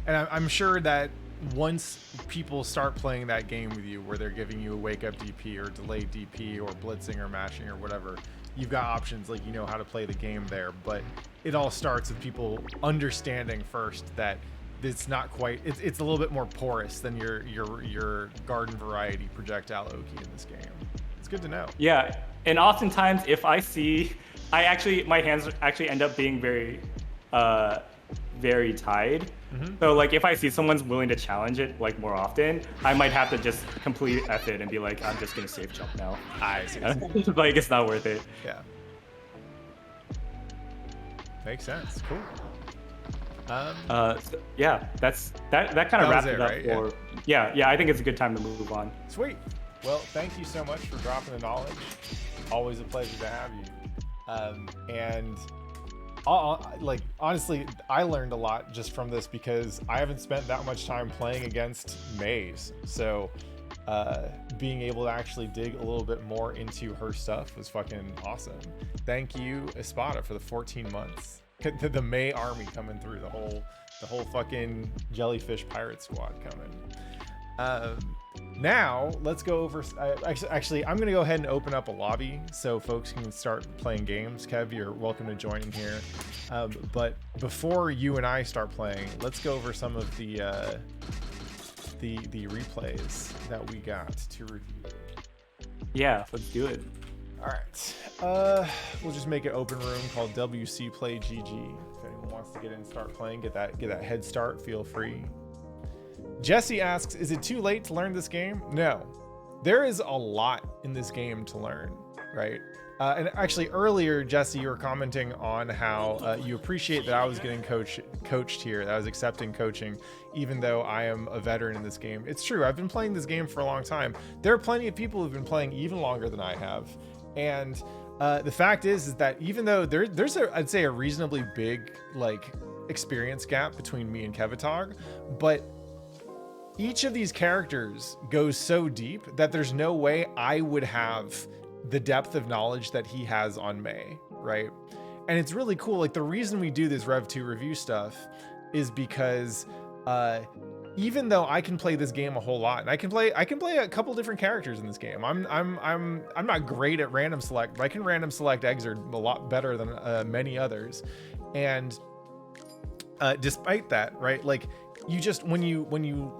And I'm sure that once people start playing that game with you, where they're giving you a wake up DP or delayed DP or blitzing or mashing or whatever, you've got options, like you know how to play the game there. But it all starts with people understanding first that it's not quite. It's a little bit more porous than your garden variety projectile oki in this game. It's good to know. Yeah, and oftentimes if I see, my hands actually end up being very tied. Mm-hmm. So like if I see someone's willing to challenge it like more often, I might have to just completely F it and be like, I'm just gonna safe jump now. I see. Like it's not worth it. Yeah. Makes sense. Cool. So, yeah, that kind of wraps it up right? for yeah, I think it's a good time to move on. Sweet. Well, thank you so much for dropping the knowledge. Always a pleasure to have you. And honestly, I learned a lot just from this because I haven't spent that much time playing against Maze. So being able to actually dig a little bit more into her stuff was fucking awesome. Thank you, Espada, for the 14 months. The May army coming through, the whole fucking jellyfish pirate squad coming. Now let's go over. Actually, I'm gonna go ahead and open up a lobby so folks can start playing games. Kev, you're welcome to join in here. But before you and I start playing, let's go over some of the replays that we got to review. Yeah, let's do it. All right. We'll just make an open room called WC Play GG. If anyone wants to get in and start playing, get that head start, feel free. Jesse asks, is it too late to learn this game? No. There is a lot in this game to learn, right? And actually earlier, Jesse, you were commenting on how you appreciate that I was getting coached here, that I was accepting coaching, even though I am a veteran in this game. It's true. I've been playing this game for a long time. There are plenty of people who've been playing even longer than I have. And the fact is that even though there's I'd say a reasonably big experience gap between me and Kevatog, but each of these characters goes so deep that there's no way I would have the depth of knowledge that he has on May, right? And it's really cool. Like the reason we do this Rev2 review stuff is because even though I can play this game a whole lot, and I can play a couple different characters in this game. I'm not great at random select, but I can random select Exerd a lot better than many others. And despite that, right? Like you just when you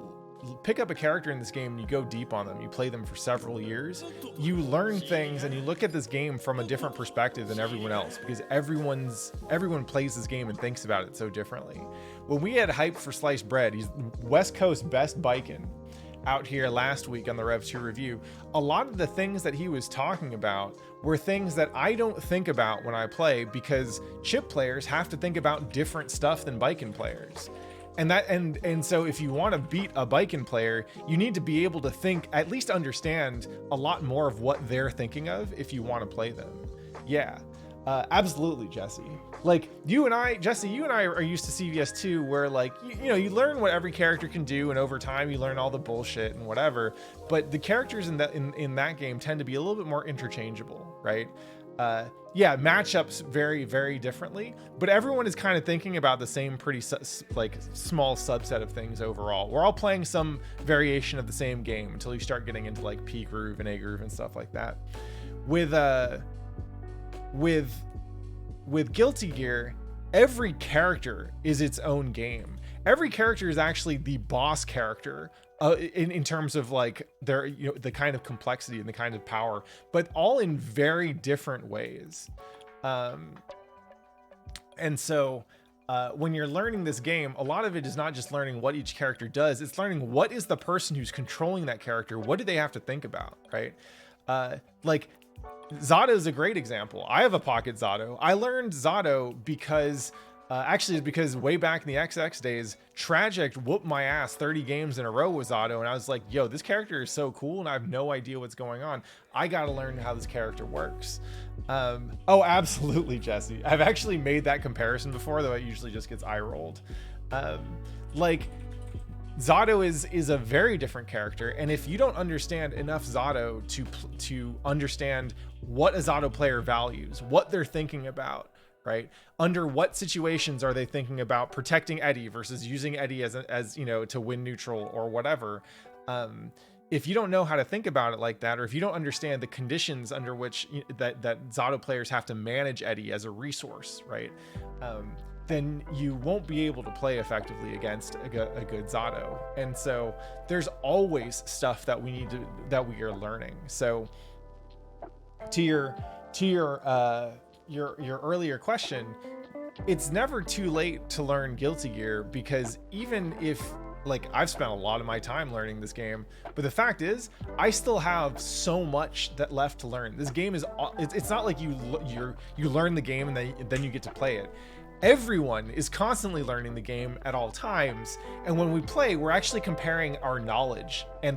pick up a character in this game and you go deep on them, you play them for several years, you learn things and you look at this game from a different perspective than everyone else, because everyone plays this game and thinks about it so differently. When we had hype for Sliced Bread, he's West Coast best bikin' out here last week on the Rev2 review, a lot of the things that he was talking about were things that I don't think about when I play, because chip players have to think about different stuff than bikin' players. And so if you want to beat a Biken player, you need to be able to think, at least understand a lot more of what they're thinking of if you want to play them. Yeah, absolutely, Jesse. Like Jesse, you and I are used to CVS2, where like, you learn what every character can do, and over time you learn all the bullshit and whatever. But the characters in that game tend to be a little bit more interchangeable, right? Yeah, matchups vary very differently, but everyone is kind of thinking about the same pretty like small subset of things overall. We're all playing some variation of the same game until you start getting into like P groove and A groove and stuff like that. With Guilty Gear, every character is its own game. Every character is actually the boss character in terms of like their, the kind of complexity and the kind of power, but all in very different ways. And so when you're learning this game, a lot of it is not just learning what each character does, it's learning what is the person who's controlling that character, what do they have to think about, right? Like Zato is a great example. I have a pocket Zato. I learned Zato because actually it's because way back in the XX days, Tragic whooped my ass 30 games in a row with Zato, and I was like, yo, this character is so cool and I have no idea what's going on. I gotta learn how this character works. Oh, absolutely, Jesse. I've actually made that comparison before, though it usually just gets eye rolled. Like Zato is a very different character, and if you don't understand enough Zato to understand what a Zato player values, what they're thinking about, right? Under what situations are they thinking about protecting Eddie versus using Eddie as to win neutral or whatever? If you don't know how to think about it like that, or if you don't understand the conditions under which that Zato players have to manage Eddie as a resource, right? Then you won't be able to play effectively against a good Zato. And so there's always stuff that we are learning. So to your earlier question, it's never too late to learn Guilty Gear, because even if, like, I've spent a lot of my time learning this game, but the fact is I still have so much that left to learn. This game is, it's not like you learn the game and then you get to play it. Everyone is constantly learning the game at all times, and when we play, we're actually comparing our knowledge and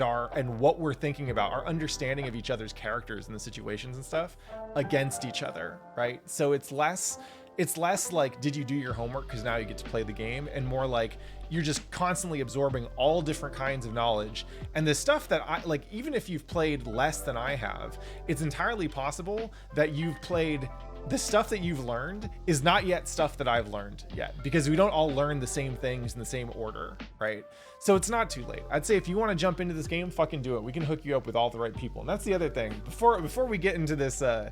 what we're thinking about, our understanding of each other's characters and the situations and stuff against each other, right? So it's less like, did you do your homework because now you get to play the game, and more like you're just constantly absorbing all different kinds of knowledge. And the stuff that I like, even if you've played less than I have, it's entirely possible that you've played, the stuff that you've learned is not yet stuff that I've learned yet, because we don't all learn the same things in the same order, right? So it's not too late. I'd say if you want to jump into this game, fucking do it. We can hook you up with all the right people. And that's the other thing. Before we get into this, into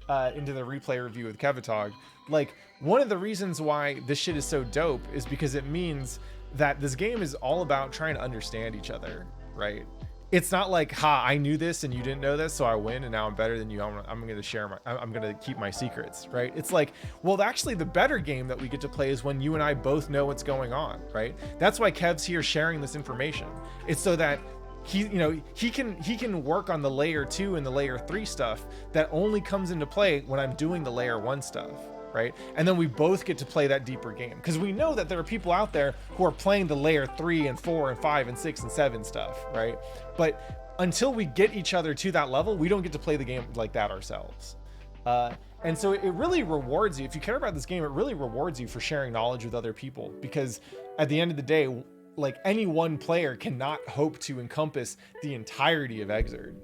the replay review with Kevatog, like, one of the reasons why this shit is so dope is because it means that this game is all about trying to understand each other, right? It's not like, ha, I knew this and you didn't know this, so I win and now I'm better than you. I'm going to keep my secrets, right? It's like, well, actually the better game that we get to play is when you and I both know what's going on, right? That's why Kev's here sharing this information. It's so that he can work on the layer 2 and the layer 3 stuff that only comes into play when I'm doing the layer 1 stuff, right? And then we both get to play that deeper game, because we know that there are people out there who are playing the layer 3 and 4 and 5 and 6 and 7 stuff, right? But until we get each other to that level, we don't get to play the game like that ourselves. And so it really rewards you. If you care about this game, it really rewards you for sharing knowledge with other people, because at the end of the day, like, any one player cannot hope to encompass the entirety of Exerd.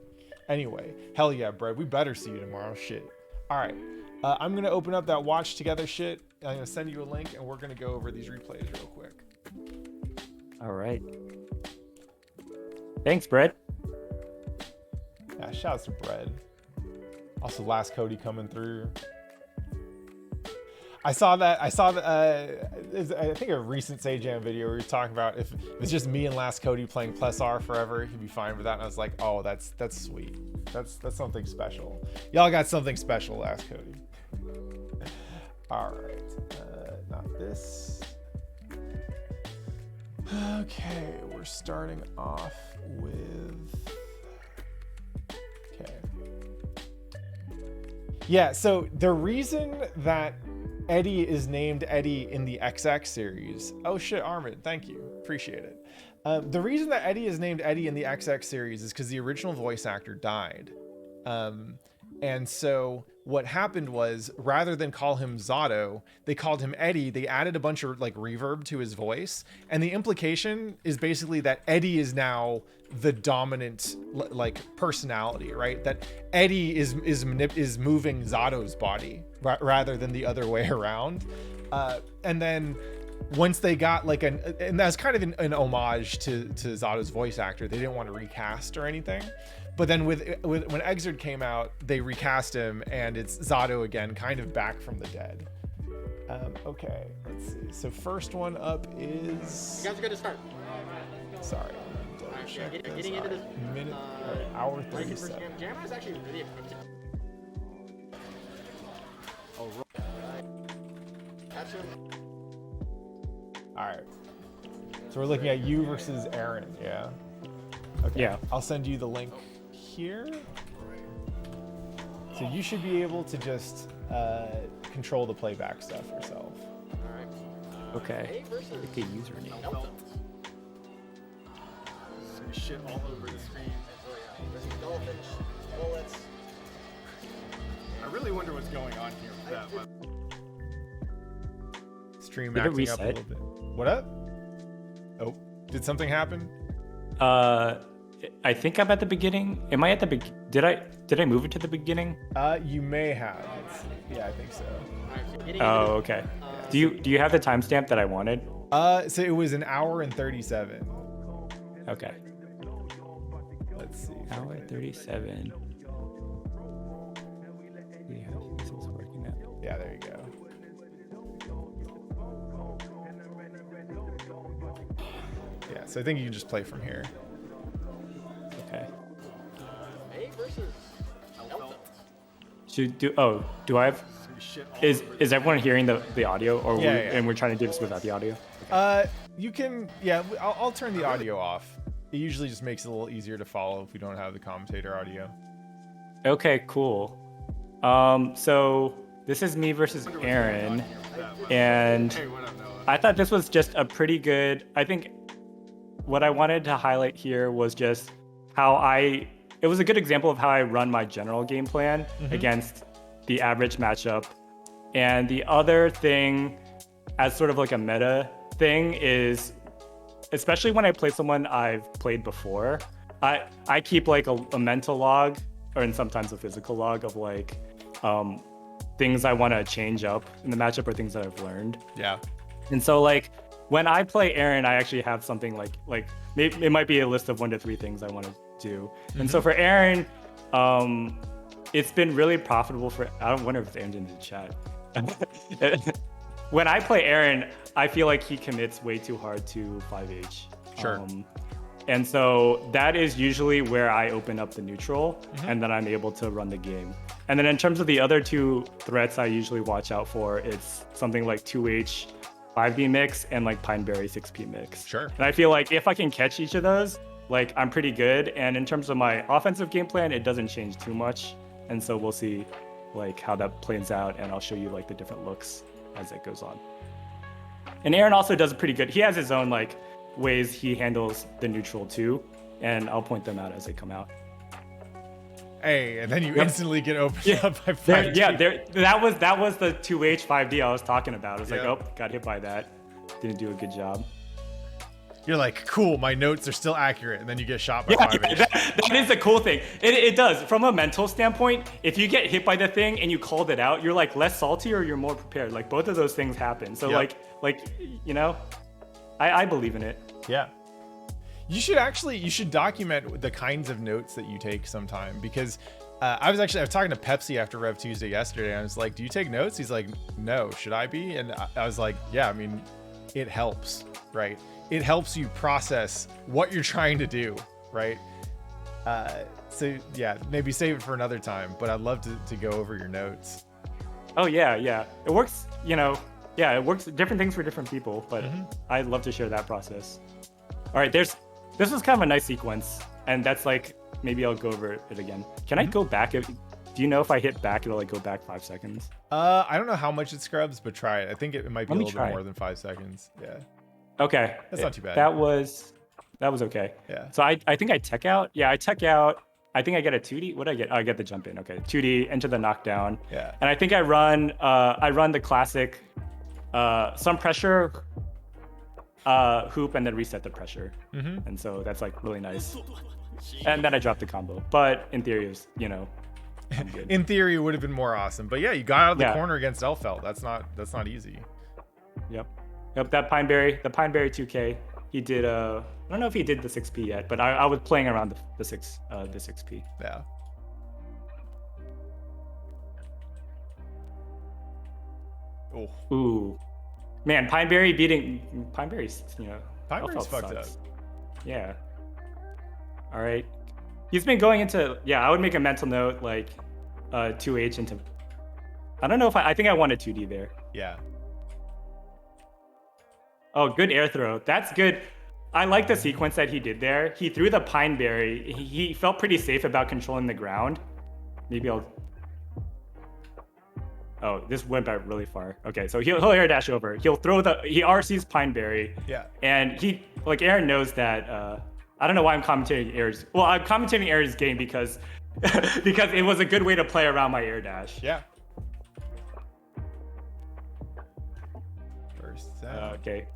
Anyway, hell yeah, Brad, we better see you tomorrow. Shit. All right. I'm going to open up that watch together shit. I'm going to send you a link, and we're going to go over these replays real quick. All right. Thanks, Brad. Yeah, shouts to Brad. Also, Last Cody coming through. I saw that. I think a recent Sajam video where he was talking about if it's just me and Last Cody playing Plessar forever, he'd be fine with that. And I was like, oh, that's sweet. That's something special. Y'all got something special, Last Cody. All right, not this. Okay, we're starting off with. Okay. Yeah. So the reason that Eddie is named Eddie in the XX series. Oh shit, Armin, thank you. Appreciate it. The reason that Eddie is named Eddie in the XX series is because the original voice actor died. And so what happened was, rather than call him Zato, they called him Eddie. They added a bunch of like reverb to his voice. And the implication is basically that Eddie is now the dominant like personality, right? That Eddie is moving Zato's body rather than the other way around. And then once they got like and that's kind of an homage to Zato's voice actor. They didn't want to recast or anything. But then when Exerd came out, they recast him, and it's Zato again, kind of back from the dead. Okay, let's see. So first one up is... You guys are good to start. Sorry. Getting into this minute, hour 37. Jammer is actually really equipped to... Oh, Gotcha. All right. So we're looking at you versus Aaron, yeah? Okay. Yeah. I'll send you the link here. So you should be able to just control the playback stuff yourself. Okay. Pick a username. Some shit all over the screen. Dolphins, bullets. I really wonder what's going on here with that. Stream Did it acting up a reset? little bit. What up? Oh, did something happen? I think I'm at the beginning. Am I at the did I move it to the beginning? You may have. Let's see. Yeah, I think so. Oh, okay. Do you have the timestamp that I wanted? So it was an hour and 37. Okay. Let's see. Hour 37. Yeah, this is working out. Yeah, there you go. Yeah, so I think you can just play from here. Okay. A versus Delta. Do I have? Is everyone hearing the audio, or Yeah, and we're trying to do this without the audio? You can, yeah, I'll turn the audio off. It usually just makes it a little easier to follow if we don't have the commentator audio. Okay, cool. So this is me versus Aaron, and I thought this was just a pretty good. I think what I wanted to highlight here was just how it was a good example of how I run my general game plan against the average matchup. And the other thing, as sort of like a meta thing, is especially when I play someone I've played before, I keep like a mental log, or sometimes a physical log of like things I want to change up in the matchup or things that I've learned. Yeah. And so like when I play Aaron, I actually have something like maybe it might be a list of 1 to 3 things I want to do. And so for Aaron, it's been really profitable for. I don't wonder if Aaron's in the chat. When I play Aaron, I feel like he commits way too hard to 5H. Sure. And so that is usually where I open up the neutral, and then I'm able to run the game. And then in terms of the other 2 threats I usually watch out for, it's something like 2H 5D mix and like Pineberry 6P mix. Sure. And I feel like if I can catch each of those, like I'm pretty good. And in terms of my offensive game plan, it doesn't change too much. And so we'll see like how that plays out, and I'll show you like the different looks as it goes on. And Aaron also does pretty good. He has his own like ways he handles the neutral too, and I'll point them out as they come out. Hey, and then you instantly get opened up by 5G. That was the 2H 5D I was talking about. It's like, oh, got hit by that. Didn't do a good job. You're like, cool, my notes are still accurate, and then you get shot by 5H. That is the cool thing. It does. From a mental standpoint, if you get hit by the thing and you called it out, you're like less salty or you're more prepared. Like both of those things happen. So like you know, I believe in it. Yeah. You should document the kinds of notes that you take sometime, because I was talking to Pepsi after Rev Tuesday yesterday, and I was like, do you take notes? He's like, no, should I be? And I was like, yeah, I mean, it helps, right? It helps you process what you're trying to do, right? So yeah, maybe save it for another time, but I'd love to go over your notes. Oh yeah. It works, you know, it works different things for different people, but I'd love to share that process. All right, this was kind of a nice sequence, and that's like, maybe I'll go over it again. Can I go back? Do you know if I hit back, it'll like go back 5 seconds? I don't know how much it scrubs, but try it. I think it might be a little bit more than 5 seconds. Yeah. Okay. That's not too bad. That was okay. Yeah. So I think I tech out. Yeah, I tech out. I think I get a 2D. What did I get? Oh, I get the jump in. Okay, 2D into the knockdown. Yeah. And I think I run the classic some pressure hoop and then reset the pressure. And so that's like really nice. And then I dropped the combo. But in theory, it was, I'm good. In theory, it would have been more awesome. But yeah, you got out of the corner against Elfelt. That's not easy. Yep. The Pine Berry 2K. He did I don't know if he did the 6P yet, but I was playing around the 6P. Yeah. Oh. Ooh. Man, Pine Berry's, Pine Berry's fucked up. Yeah. All right. He's been going into, I would make a mental note, like 2H into, I don't know if I think I wanted 2D there. Yeah. Oh, good air throw. That's good. I like the sequence that he did there. He threw the Pine Berry. He felt pretty safe about controlling the ground. Maybe I'll... Oh, this went back really far. Okay, so he'll air dash over. He RC's Pine Berry. Yeah. And Aaron knows that, I don't know why I'm commentating airs. Well, I'm commentating airs game because it was a good way to play around my air dash. Yeah. Burst out. Okay.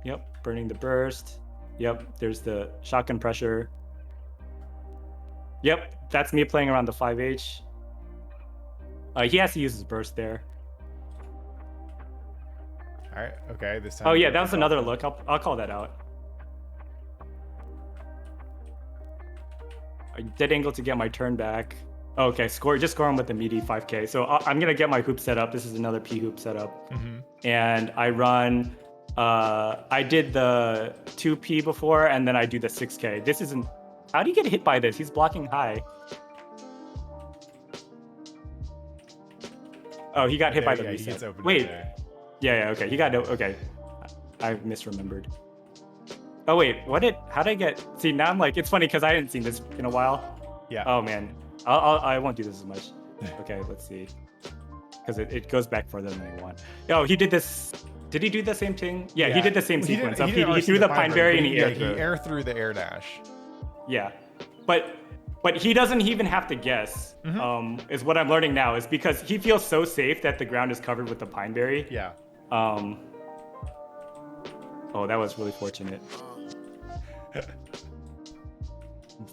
Yep, burning the burst. Yep, there's the shotgun pressure. Yep, that's me playing around the 5H. He has to use his burst there. All right, okay, this time. Oh yeah, that was another look. I'll call that out. A dead angle to get my turn back. Okay, just score him with the meaty 5K. So I'm gonna get my hoop set up. This is another P hoop setup, and I run. I did the 2P before, and then I do the 6K. This isn't... How do you get hit by this? He's blocking high. Oh, he got hit by the reset. Wait. Yeah, okay. He got no... Okay. I misremembered. Oh, wait. How did I get... See, now I'm like... It's funny because I hadn't seen this in a while. Yeah. Oh, man. I won't do this as much. Okay, let's see. Because it goes back further than I want. Oh, he did this... Did he do the same thing? Yeah, he did the same sequence. He threw the Pine Berry and he air threw the air dash. Yeah, but he doesn't even have to guess. Is what I'm learning now, is because he feels so safe that the ground is covered with the Pine Berry. Yeah. Oh, that was really fortunate.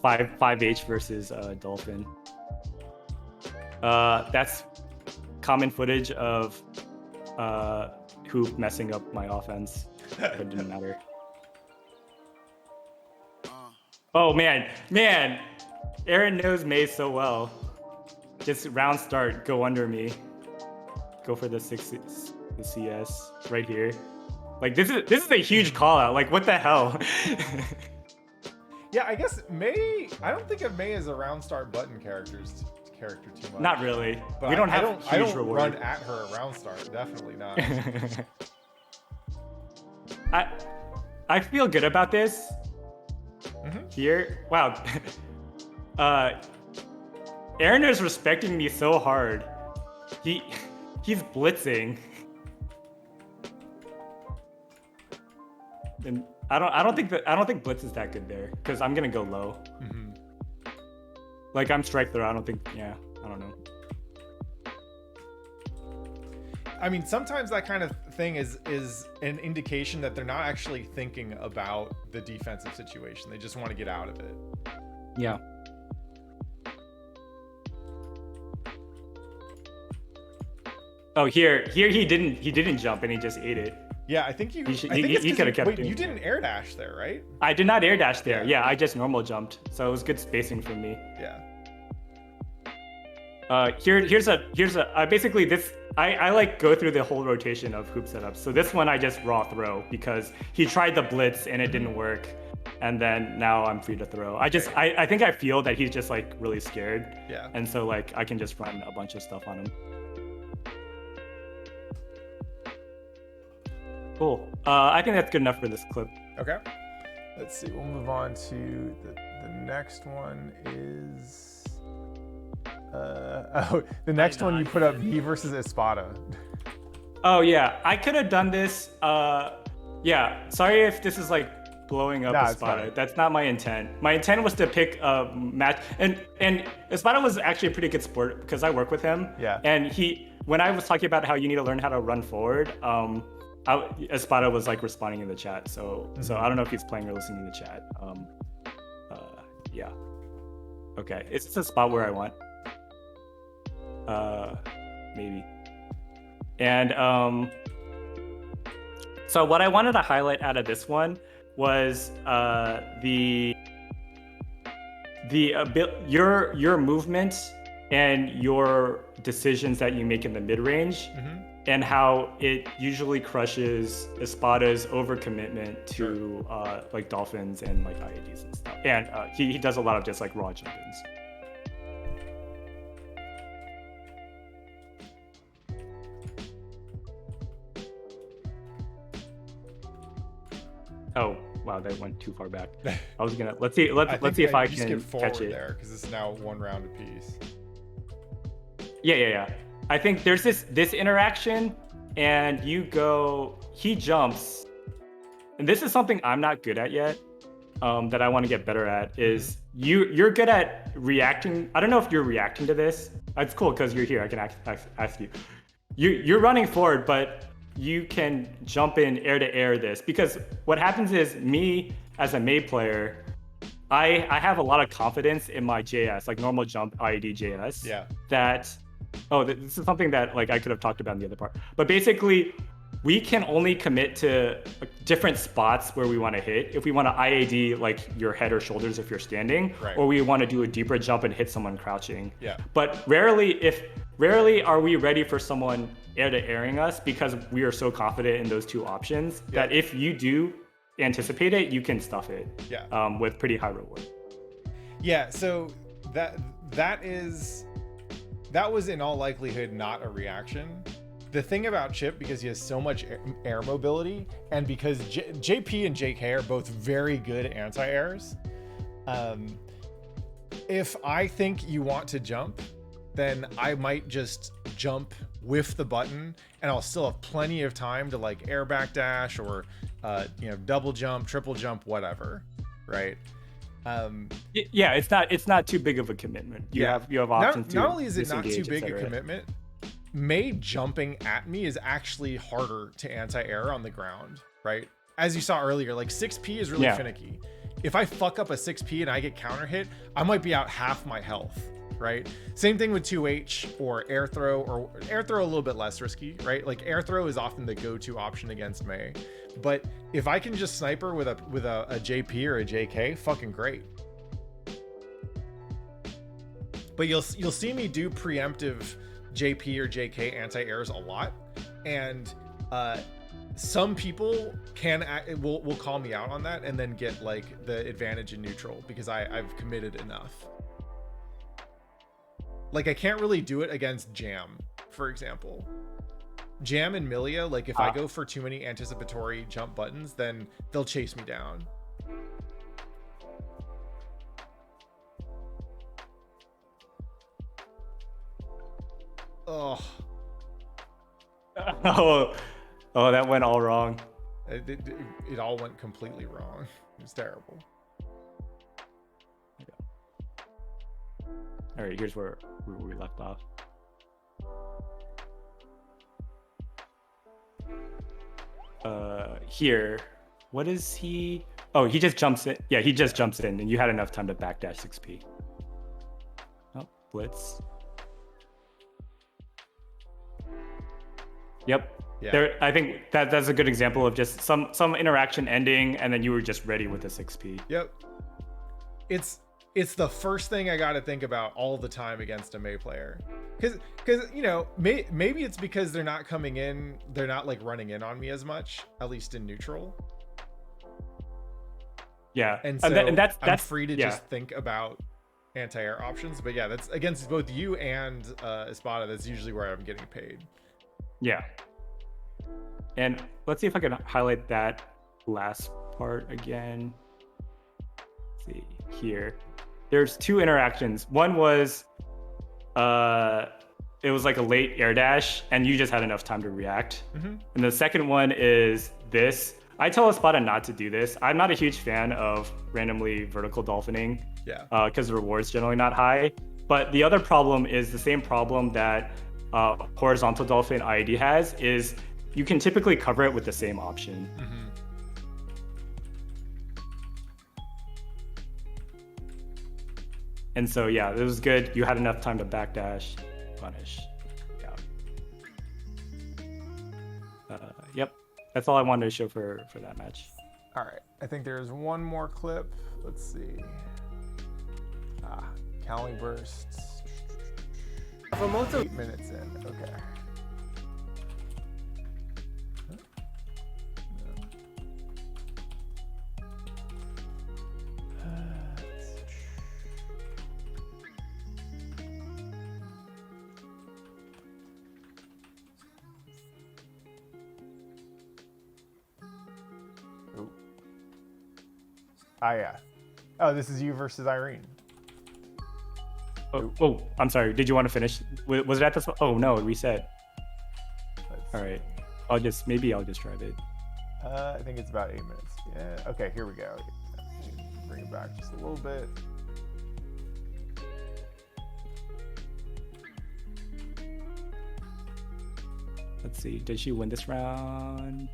5H versus Dolphin. That's common footage of Hoop messing up my offense. But it didn't matter. Oh man, Aaron knows Maze so well. Just round start, go under me. Go for the CS right here. Like this is a huge call out. Like what the hell? Yeah, I guess May. I don't think of May as a round start button character too much. Not really. But we don't have I huge don't reward. run at her at round start. Definitely not. I feel good about this. Here, wow. Aaron is respecting me so hard. He's blitzing. And I don't think blitz is that good there because I'm gonna go low. Like I'm strike throw. I don't know. I mean, sometimes that kind of thing is an indication that they're not actually thinking about the defensive situation. They just want to get out of it. Yeah. Oh, here he didn't jump and he just ate it. Yeah, I think he could have kept. Wait, you didn't air dash there, right? I did not air dash there. Yeah, I just normal jumped, so it was good spacing for me. Yeah. Here's a basically this. I like go through the whole rotation of hoop setups. So this one I just raw throw because he tried the blitz and it didn't work, and then now I'm free to throw. I think I feel that he's just like really scared. Yeah. And so like I can just run a bunch of stuff on him. Cool. I think that's good enough for this clip. Okay. Let's see. We'll move on to the next one is The next one you put up me versus Espada. Oh yeah, I could have done this. Yeah, sorry if this is like blowing up Espada. That's not my intent. My intent was to pick a match, and Espada was actually a pretty good sport because I work with him. Yeah. And when I was talking about how you need to learn how to run forward, Espada was like responding in the chat. So I don't know if he's playing or listening to the chat. Yeah. Okay, is this a spot where I want? Maybe. And so what I wanted to highlight out of this one was your movement and your decisions that you make in the mid-range, and how it usually crushes Espada's overcommitment to like dolphins and like IEDs and stuff. And he does a lot of just like raw jump-ins. Oh wow, that went too far back. I was gonna let's see if I can catch it there because it's now one round apiece. Yeah. I think there's this interaction, and he jumps, and this is something I'm not good at yet. That I want to get better at is you're good at reacting. I don't know if you're reacting to this. It's cool because you're here. I can ask you. You're running forward, but you can jump in air to air this, because what happens is me as a May player, I have a lot of confidence in my JS, like normal jump IED JS. Yeah. This is something that like I could have talked about in the other part. But basically, we can only commit to different spots where we want to hit. If we want to IAD like your head or shoulders if you're standing, right, or we want to do a deeper jump and hit someone crouching. Yeah. But rarely are we ready for someone air to airing us, because we are so confident in those two options that if you do anticipate it, you can stuff it. Yeah. With pretty high reward. Yeah. So that was in all likelihood not a reaction. The thing about Chip, because he has so much air mobility, and because JP and JK are both very good anti-airs, if I think you want to jump, then I might just jump with the button, and I'll still have plenty of time to like air backdash or double jump, triple jump, whatever, right? Yeah, it's not too big of a commitment. You have options. Not only is it not too big a commitment, May jumping at me is actually harder to anti-air on the ground, right? As you saw earlier, like 6P is really finicky. If I fuck up a 6P and I get counter hit, I might be out half my health, right? Same thing with 2H or air throw a little bit less risky, right? Like air throw is often the go-to option against May. But if I can just sniper with a JP or a JK, fucking great. But you'll see me do preemptive JP or JK anti-airs a lot, and some people will call me out on that and then get like the advantage in neutral because I've committed enough. Like I can't really do it against Jam, for example. Jam and Milia, like if I go for too many anticipatory jump buttons, then they'll chase me down. Oh, that went all wrong. It all went completely wrong. It was terrible. All right, here's where we left off. Here, what is he? Oh, he just jumps in. Yeah, he just jumps in, and you had enough time to backdash 6P. Oh, blitz. Yep. Yeah. There, I think that's a good example of just some interaction ending, and then you were just ready with a 6P. Yep. It's the first thing I got to think about all the time against a May player, because maybe it's because they're not coming in, they're not like running in on me as much, at least in neutral. Yeah, and so I'm free to just think about anti-air options. But yeah, that's against both you and Espada. That's usually where I'm getting paid. Yeah. And let's see if I can highlight that last part again. Let's see here. There's two interactions. One was it was like a late air dash, and you just had enough time to react. And the second one is this. I tell Espada not to do this. I'm not a huge fan of randomly vertical dolphining. Yeah. Because the reward's generally not high. But the other problem is the same problem that horizontal dolphin IED has, is you can typically cover it with the same option. And so, yeah, it was good. You had enough time to backdash, punish. Yeah. Yep. That's all I wanted to show for that match. All right. I think there's one more clip. Let's see. Cali bursts. 8 minutes in. Okay. Yeah. Oh, this is you versus Irene. Oh, I'm sorry. Did you want to finish? Was it at this? Oh no, it reset. All right. Maybe I'll just drive it. I think it's about 8 minutes. Yeah. Okay, here we go. Bring it back just a little bit. Let's see. Did she win this round?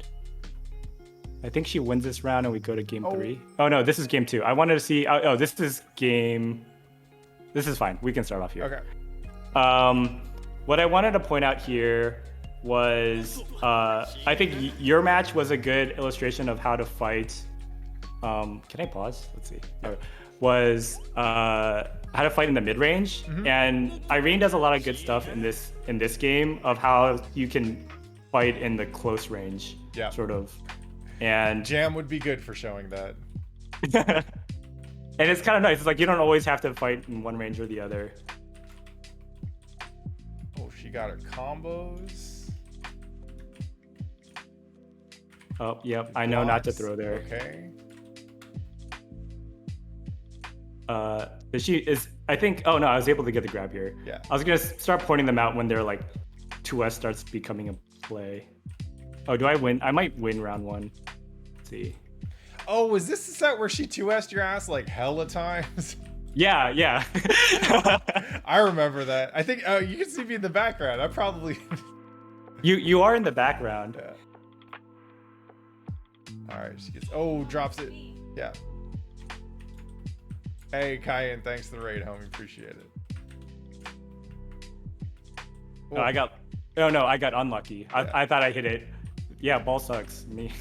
I think she wins this round and we go to game 3. Oh no, this is game 2. I wanted to see. Oh, this is game. This is fine. We can start off here. Okay. What I wanted to point out here was I think your match was a good illustration of how to fight. Can I pause? Let's see. Was how to fight in the mid range, and Irene does a lot of good stuff in this game of how you can fight in the close range. Yeah. Sort of. And Jam would be good for showing that. And it's kind of nice. It's like you don't always have to fight in one range or the other. Oh, she got her combos. Oh, yep. I know not to throw there. Okay. I think, oh no, I was able to get the grab here. Yeah. I was going to start pointing them out when they're like 2S starts becoming a play. Oh, do I win? I might win round 1. Let's see. Oh, was this the set where she 2S'd your ass like hella times? Yeah. I remember that. I think you can see me in the background. I probably You are in the background. Yeah. All right, she gets drops it. Yeah. Hey, Cayenne, thanks for the raid, homie. Appreciate it. No, I got unlucky. Yeah. I thought I hit it. Yeah, ball sucks. Me.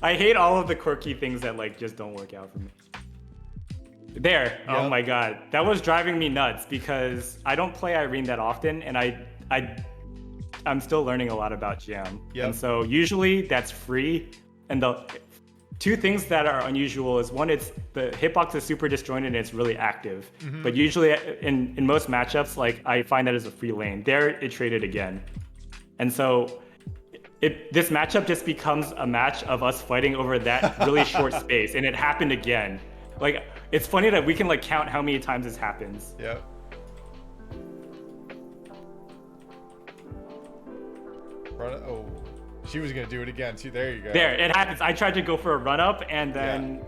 I hate all of the quirky things that like just don't work out for me. There. Yep. Oh my god. That was driving me nuts because I don't play Irene that often, and I'm still learning a lot about Jam. Yep. And so usually that's free. And the two things that are unusual is one, it's the hitbox is super disjointed and it's really active. But usually in most matchups, like I find that as a free lane. There it traded again. And so this matchup just becomes a match of us fighting over that really short space, and it happened again. Like, it's funny that we can like count how many times this happens. Yep. She was gonna do it again too. There you go. There, it happens. I tried to go for a run up, and then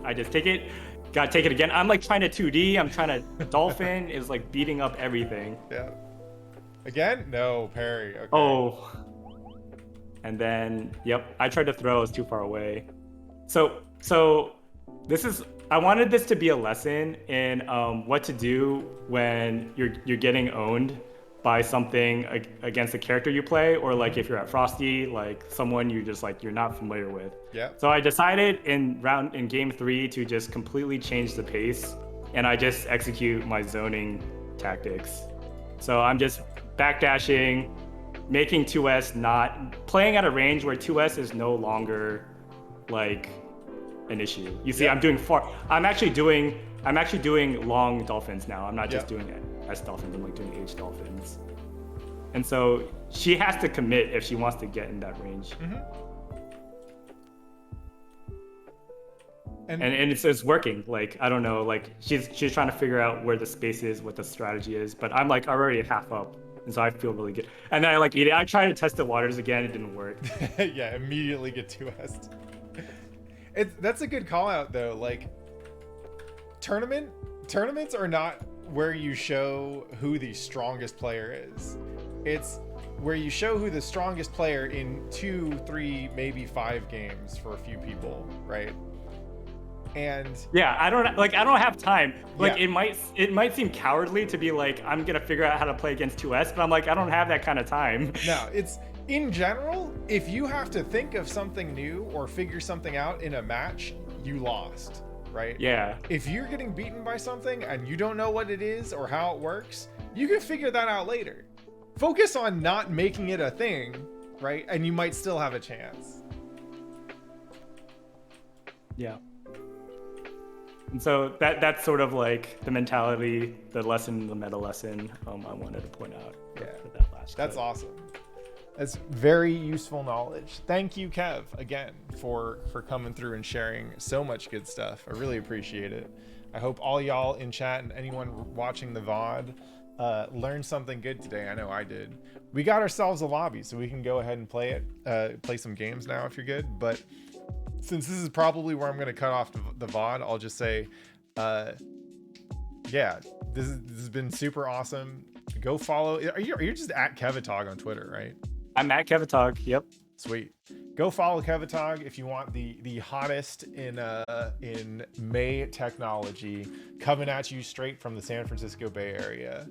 I just take it. Gotta take it again. I'm like trying to 2D. I'm trying to dolphin. Is like beating up everything. Yeah. Again? No, parry. Okay. Oh. And then, yep, I tried to throw, I was too far away. So I wanted this to be a lesson in what to do when you're getting owned by something against a character you play, or like if you're at Frosty, like someone you're not familiar with. Yeah. So I decided in game 3 to just completely change the pace, and I just execute my zoning tactics. So I'm just backdashing, making 2S not playing at a range where 2S is no longer like an issue. You see, I'm actually doing long dolphins now. I'm not just doing S dolphins, I'm like doing H dolphins. And so she has to commit if she wants to get in that range. and it's working. Like, I don't know, like she's trying to figure out where the space is, what the strategy is, but I'm like already half up, and so I feel really good. And then I like eat it. I tried to test the waters again, it didn't work. Yeah, immediately get 2S'd. That's a good call out though. Like tournaments are not where you show who the strongest player is. It's where you show who the strongest player in 2, 3, maybe 5 games for a few people, right? And yeah, I don't have time. Like, yeah. it might seem cowardly to be like, I'm gonna figure out how to play against 2S, but I'm like, I don't have that kind of time. No, it's in general, if you have to think of something new or figure something out in a match, you lost, right? Yeah. If you're getting beaten by something and you don't know what it is or how it works, you can figure that out later. Focus on not making it a thing, right? And you might still have a chance. Yeah. And so that's sort of like the mentality, the lesson, the meta lesson I wanted to point out for that last That's clip. awesome. That's very useful knowledge. Thank you, Kev, again, for coming through and sharing so much good stuff. I really appreciate it. I hope all y'all in chat and anyone watching the VOD learned something good today. I know I did. We got ourselves a lobby, so we can go ahead and play it. Play some games now if you're good. But since this is probably where I'm going to cut off the VOD, I'll just say, yeah, this has been super awesome. Go follow. You're just at Kevatog on Twitter, right? I'm at Kevatog. Yep. Sweet. Go follow Kevatog if you want the hottest in May technology coming at you straight from the San Francisco Bay Area.